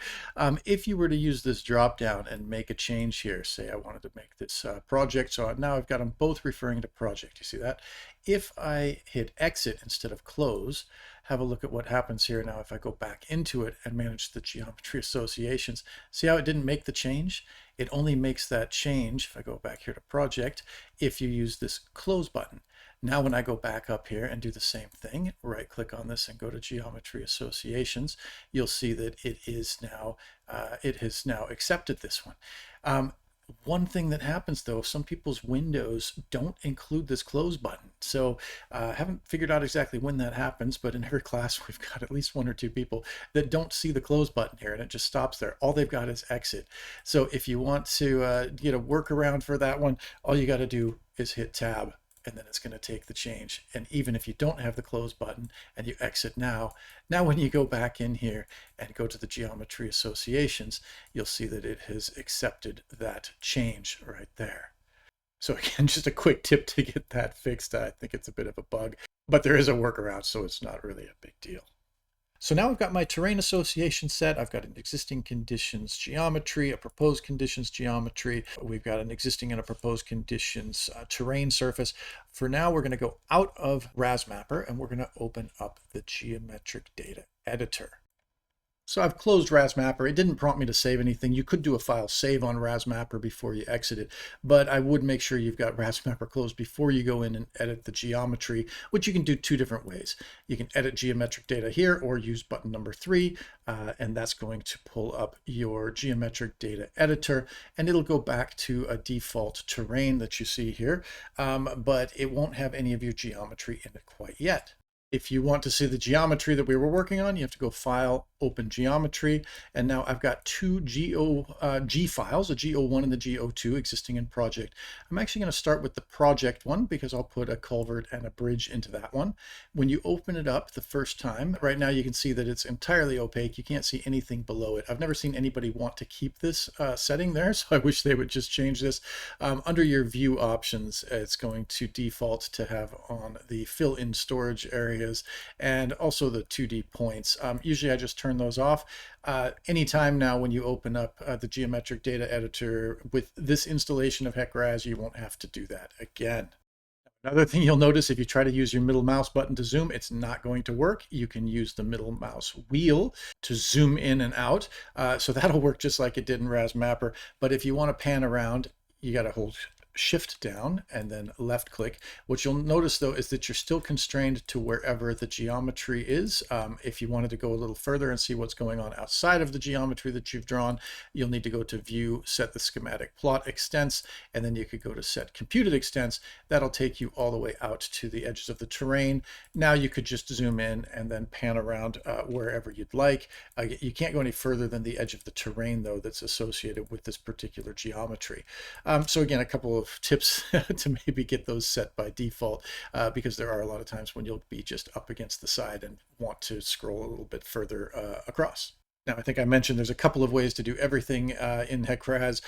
If you were to use this drop down and make a change here, say I wanted to make this project, so now I've got them both referring to project. You see that? If I hit exit instead of close, have a look at what happens here now if I go back into it and manage the geometry associations. See how it didn't make the change? It only makes that change, if I go back here to project, if you use this close button. Now when I go back up here and do the same thing, right click on this and go to geometry associations, you'll see that it has now accepted this one. One thing that happens though, some people's windows don't include this close button. So I haven't figured out exactly when that happens, but in every class we've got at least one or two people that don't see the close button here and it just stops there. All they've got is exit. So if you want to get a workaround for that one, all you got to do is hit tab, and then it's going to take the change. And even if you don't have the close button and you exit now when you go back in here and go to the geometry associations, you'll see that it has accepted that change right there. So again, just a quick tip to get that fixed. I think it's a bit of a bug, but there is a workaround, so it's not really a big deal. So now I've got my terrain association set. I've got an existing conditions geometry, a proposed conditions geometry. We've got an existing and a proposed conditions terrain surface. For now, we're going to go out of RAS Mapper and we're going to open up the geometric data editor. So I've closed RasMapper. It didn't prompt me to save anything. You could do a file save on RasMapper before you exit it, but I would make sure you've got RasMapper closed before you go in and edit the geometry, which you can do two different ways. You can edit geometric data here or use button number 3, and that's going to pull up your geometric data editor, and it'll go back to a default terrain that you see here, but it won't have any of your geometry in it quite yet. If you want to see the geometry that we were working on, you have to go File, Open Geometry, and now I've got two G files, a GO1 and the GO2 existing in project. I'm actually going to start with the project one because I'll put a culvert and a bridge into that one. When you open it up the first time, right now you can see that it's entirely opaque. You can't see anything below it. I've never seen anybody want to keep this setting there, so I wish they would just change this. Under your view options, it's going to default to have on the fill-in storage area and also the 2D points. Usually I just turn those off. Anytime now when you open up the geometric data editor with this installation of HEC RAS, you won't have to do that again. Another thing you'll notice if you try to use your middle mouse button to zoom, it's not going to work. You can use the middle mouse wheel to zoom in and out. So that'll work just like it did in RasMapper. But if you want to pan around, you got to hold Shift down and then left click. What you'll notice though is that you're still constrained to wherever the geometry is. If you wanted to go a little further and see what's going on outside of the geometry that you've drawn, you'll need to go to View, Set the Schematic Plot Extents, and then you could go to Set Computed Extents. That'll take you all the way out to the edges of the terrain. Now you could just zoom in and then pan around wherever you'd like. You can't go any further than the edge of the terrain though that's associated with this particular geometry. So again, a couple of tips to maybe get those set by default, because there are a lot of times when you'll be just up against the side and want to scroll a little bit further across. Now, I think I mentioned there's a couple of ways to do everything in HEC RAS,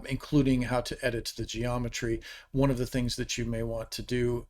including how to edit the geometry. One of the things that you may want to do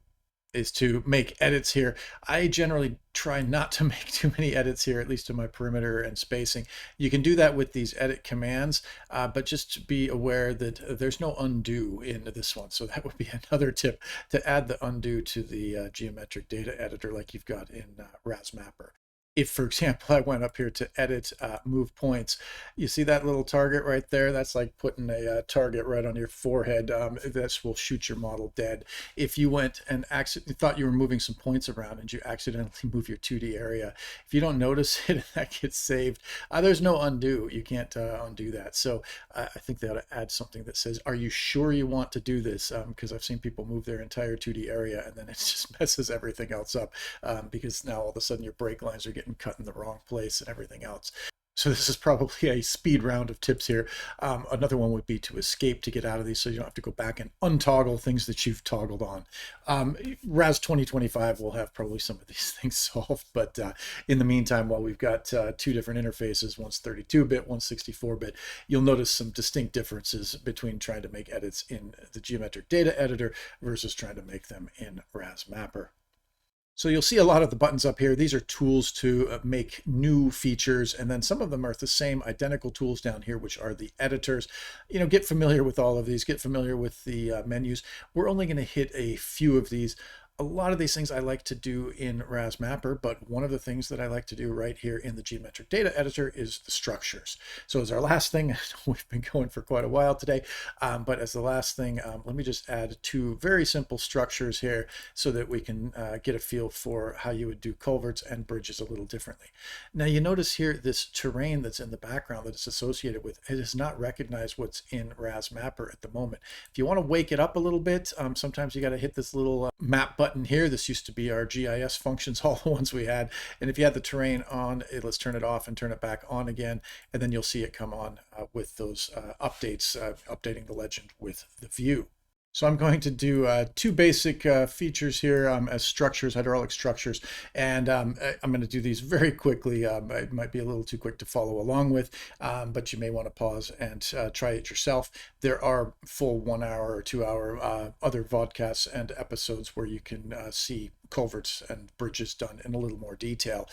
is to make edits here. I generally try not to make too many edits here, at least to my perimeter and spacing. You can do that with these edit commands, but just be aware that there's no undo in this one. So that would be another tip, to add the undo to the geometric data editor like you've got in RasMapper. If, for example, I went up here to edit move points, you see that little target right there? That's like putting a target right on your forehead. This will shoot your model dead. If you went and thought you were moving some points around and you accidentally move your 2D area, if you don't notice it, that gets saved. There's no undo. You can't undo that. So I think they ought to add something that says, are you sure you want to do this? Because I've seen people move their entire 2D area and then it just messes everything else up, because now all of a sudden your break lines are getting cut in the wrong place and everything else. So this is probably a speed round of tips here. Another one would be to escape to get out of these so you don't have to go back and untoggle things that you've toggled on. RAS 2025 will have probably some of these things solved, but in the meantime, while we've got two different interfaces, one's 32-bit, one's 64-bit, you'll notice some distinct differences between trying to make edits in the geometric data editor versus trying to make them in RasMapper. So you'll see a lot of the buttons up here. These are tools to make new features, and then some of them are the same identical tools down here, which are the editors. You know, get familiar with all of these, get familiar with the menus. We're only going to hit a few of these. A lot of these things I like to do in RasMapper, but one of the things that I like to do right here in the geometric data editor is the structures. So as our last thing, we've been going for quite a while today, but as the last thing, let me just add two very simple structures here so that we can get a feel for how you would do culverts and bridges a little differently. Now you notice here this terrain that's in the background that it's associated with, it does not recognize what's in RasMapper at the moment. If you want to wake it up a little bit, sometimes you got to hit this little map button here. This used to be our GIS functions, all the ones we had. And if you had the terrain on, let's turn it off and turn it back on again. And then you'll see it come on with those updates, updating the legend with the view. So I'm going to do two basic features here as structures, hydraulic structures, and I'm going to do these very quickly. It might be a little too quick to follow along with, but you may want to pause and try it yourself. There are full 1 hour or 2 hour other vodcasts and episodes where you can see culverts and bridges done in a little more detail.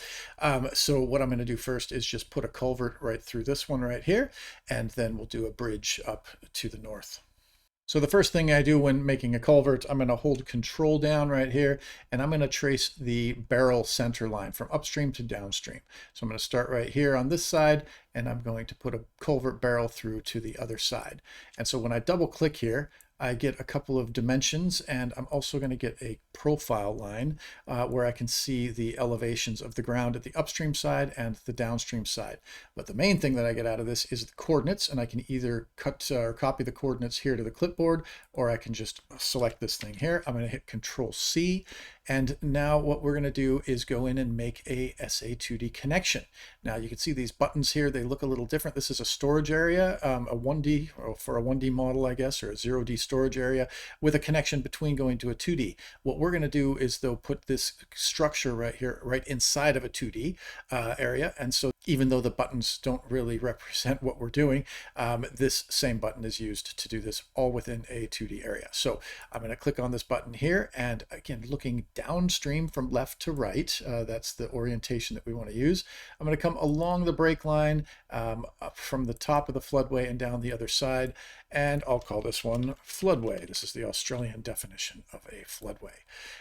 So what I'm going to do first is just put a culvert right through this one right here, and then we'll do a bridge up to the north. So the first thing I do when making a culvert, I'm going to hold control down right here, and I'm going to trace the barrel center line from upstream to downstream. So I'm going to start right here on this side, and I'm going to put a culvert barrel through to the other side. And so when I double click here, I get a couple of dimensions, and I'm also going to get a profile line where I can see the elevations of the ground at the upstream side and the downstream side. But the main thing that I get out of this is the coordinates, and I can either cut or copy the coordinates here to the clipboard, or I can just select this thing here. I'm going to hit Control C, and now what we're going to do is go in and make a SA2D connection. Now you can see these buttons here, they look a little different. This is a storage area, a 1D, or for a 1D model, I guess, or a 0D storage area with a connection between going to a 2D. What we're going to do is though put this structure right here, right inside of a 2D area. And so even though the buttons don't really represent what we're doing, this same button is used to do this all within a 2D area. So I'm going to click on this button here, and again, looking downstream from left to right, that's the orientation that we want to use. I'm going to come along the break line up from the top of the floodway and down the other side, and I'll call this one floodway. This is the Australian definition of a floodway.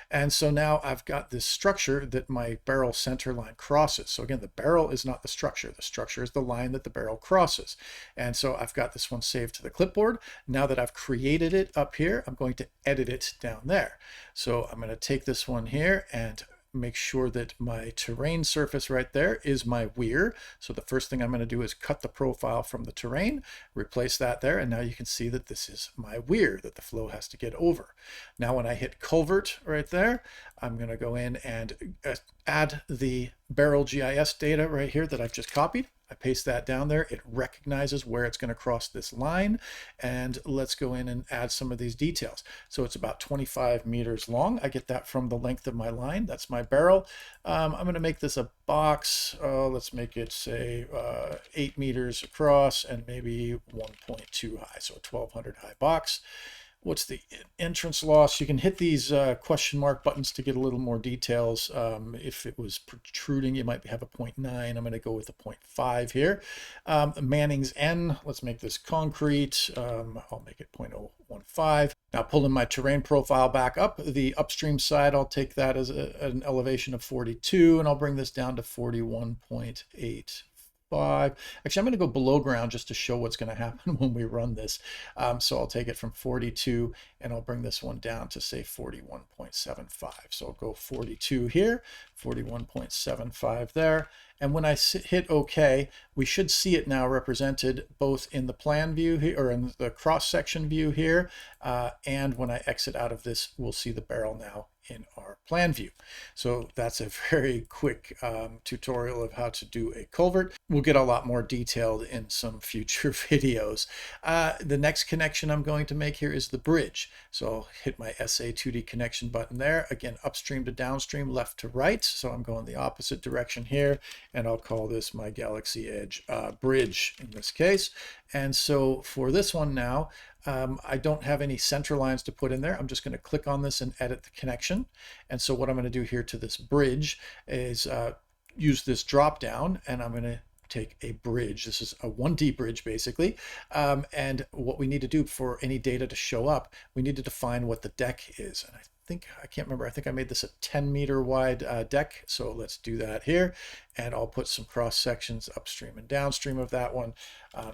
And so now I've got this structure that my barrel center line crosses. So again, the barrel is not the structure. The structure is the line that the barrel crosses. And so I've got this one saved to the clipboard. Now that I've created it up here, I'm going to edit it down there. So I'm going to take this one here and make sure that my terrain surface right there is my weir. So the first thing I'm going to do is cut the profile from the terrain, replace that there, and now you can see that this is my weir that the flow has to get over. Now when I hit culvert right there, I'm going to go in and add the barrel GIS data right here that I've just copied. I paste that down there. It recognizes where it's going to cross this line. And let's go in and add some of these details. So it's about 25 meters long. I get that from the length of my line. That's my barrel. I'm going to make this a box. Let's make it say 8 meters across and maybe 1.2 high. So a 1200 high box. What's the entrance loss? You can hit these question mark buttons to get a little more details. If it was protruding, you might have a 0.9. I'm going to go with a 0.5 here. Manning's N, let's make this concrete. I'll make it 0.015. Now pulling my terrain profile back up, the upstream side, I'll take that as an elevation of 42, and I'll bring this down to 41.8. Actually, I'm going to go below ground just to show what's going to happen when we run this. So I'll take it from 42 and I'll bring this one down to say 41.75. So I'll go 42 here, 41.75 there. And when I hit OK, we should see it now represented both in the plan view here, or in the cross-section view here. And when I exit out of this, we'll see the barrel now in our plan view. So that's a very quick tutorial of how to do a culvert. We'll get a lot more detailed in some future videos. The next connection I'm going to make here is the bridge. So I'll hit my SA2D connection button there. Again, upstream to downstream, left to right. So I'm going the opposite direction here, and I'll call this my Galaxy Edge bridge in this case. And so for this one now, I don't have any center lines to put in there. I'm just going to click on this and edit the connection. And so what I'm going to do here to this bridge is use this drop down, and I'm going to take a bridge. This is a 1D bridge basically. And what we need to do for any data to show up, we need to define what the deck is. And I can't remember, I think I made this a 10-meter wide deck. So let's do that here. And I'll put some cross sections upstream and downstream of that one.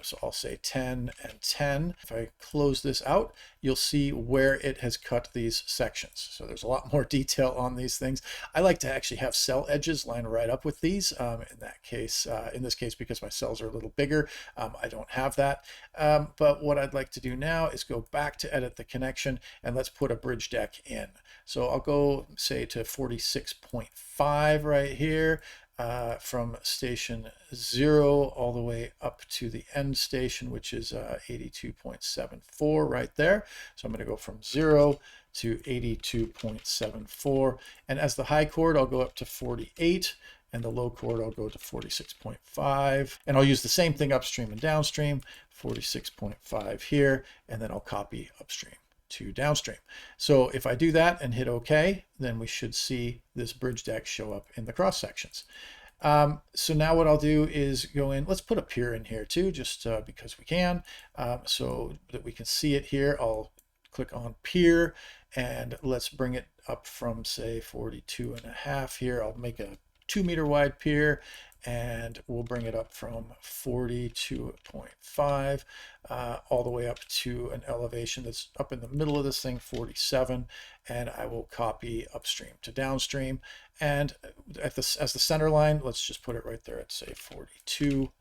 So I'll say 10 and 10. If I close this out, you'll see where it has cut these sections. So there's a lot more detail on these things. I like to actually have cell edges line right up with these. In this case, because my cells are a little bigger, I don't have that. But what I'd like to do now is go back to edit the connection, and let's put a bridge deck in. So I'll go say to 46.5 right here. From station 0 all the way up to the end station, which is 82.74 right there. So I'm going to go from 0 to 82.74. And as the high chord, I'll go up to 48. And the low chord, I'll go to 46.5. And I'll use the same thing upstream and downstream, 46.5 here. And then I'll copy upstream to downstream. So if I do that and hit OK, then we should see this bridge deck show up in the cross sections. So now what I'll do is go in, let's put a pier in here too, just because we can, so that we can see it here. I'll click on pier, and let's bring it up from say 42.5 here. I'll make a 2-meter wide pier, and we'll bring it up from 42.5 all the way up to an elevation that's up in the middle of this thing, 47, and I will copy upstream to downstream, and as the center line, let's just put it right there at say 42.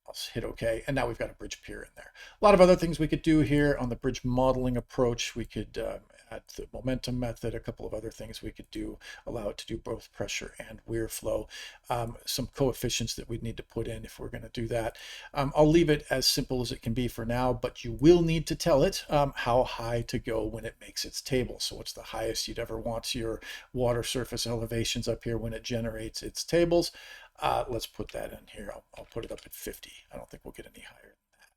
I'll hit OK, and now we've got a bridge pier in there. A lot of other things we could do here on the bridge modeling approach. We could add the momentum method, a couple of other things we could do, allow it to do both pressure and weir flow, some coefficients that we'd need to put in if we're going to do that. I'll leave it as simple as it can be for now, but you will need to tell it how high to go when it makes its table. So what's the highest you'd ever want your water surface elevations up here when it generates its tables? Let's put that in here. I'll put it up at 50. I don't think we'll get any higher than that.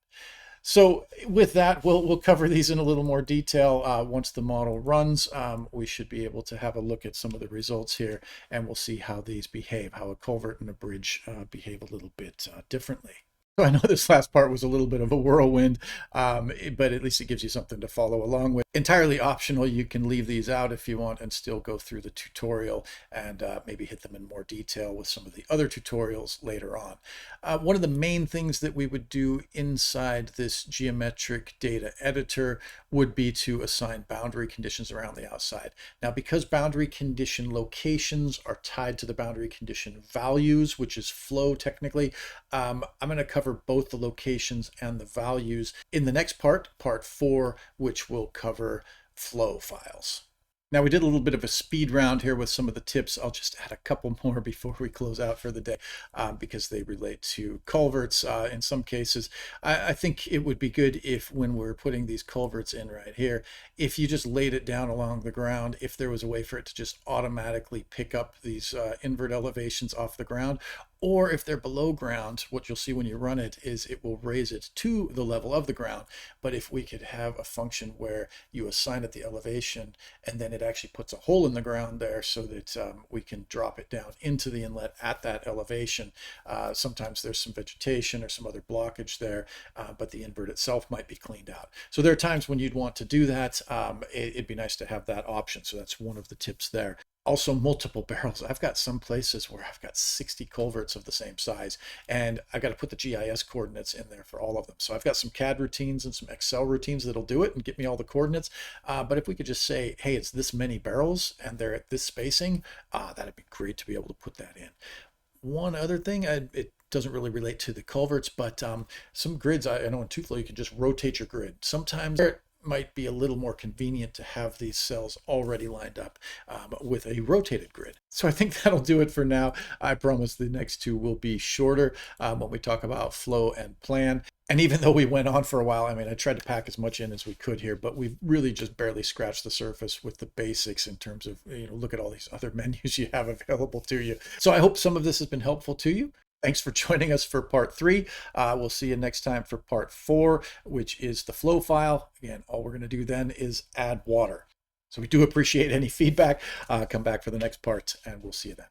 So with that, we'll cover these in a little more detail. Once the model runs, we should be able to have a look at some of the results here, and we'll see how these behave, how a culvert and a bridge behave a little bit differently. So I know this last part was a little bit of a whirlwind, but at least it gives you something to follow along with. Entirely optional. You can leave these out if you want and still go through the tutorial and maybe hit them in more detail with some of the other tutorials later on. One of the main things that we would do inside this geometric data editor would be to assign boundary conditions around the outside. Now, because boundary condition locations are tied to the boundary condition values, which is flow technically, I'm going to cover both the locations and the values in the next part, part 4, which will cover flow files. Now, we did a little bit of a speed round here with some of the tips. I'll just add a couple more before we close out for the day because they relate to culverts in some cases. I think it would be good if, when we're putting these culverts in right here, if you just laid it down along the ground, if there was a way for it to just automatically pick up these invert elevations off the ground, or if they're below ground, what you'll see when you run it is it will raise it to the level of the ground. But if we could have a function where you assign it the elevation and then it actually puts a hole in the ground there so that we can drop it down into the inlet at that elevation. Sometimes there's some vegetation or some other blockage there, but the invert itself might be cleaned out. So there are times when you'd want to do that. It'd be nice to have that option. So that's one of the tips there. Also, multiple barrels. I've got some places where I've got 60 culverts of the same size, and I've got to put the GIS coordinates in there for all of them. So I've got some CAD routines and some Excel routines that'll do it and get me all the coordinates. But if we could just say, hey, it's this many barrels and they're at this spacing, that'd be great to be able to put that in. One other thing, it doesn't really relate to the culverts, but some grids, I know in ToothFlow you can just rotate your grid. Sometimes it might be a little more convenient to have these cells already lined up with a rotated grid. So I think that'll do it for now. I promise the next two will be shorter when we talk about flow and plan. And even though we went on for a while, I mean, I tried to pack as much in as we could here, but we've really just barely scratched the surface with the basics in terms of, look at all these other menus you have available to you. So I hope some of this has been helpful to you. Thanks for joining us for part 3. We'll see you next time for part 4, which is the flow file. Again, all we're going to do then is add water. So we do appreciate any feedback. Come back for the next part, and we'll see you then.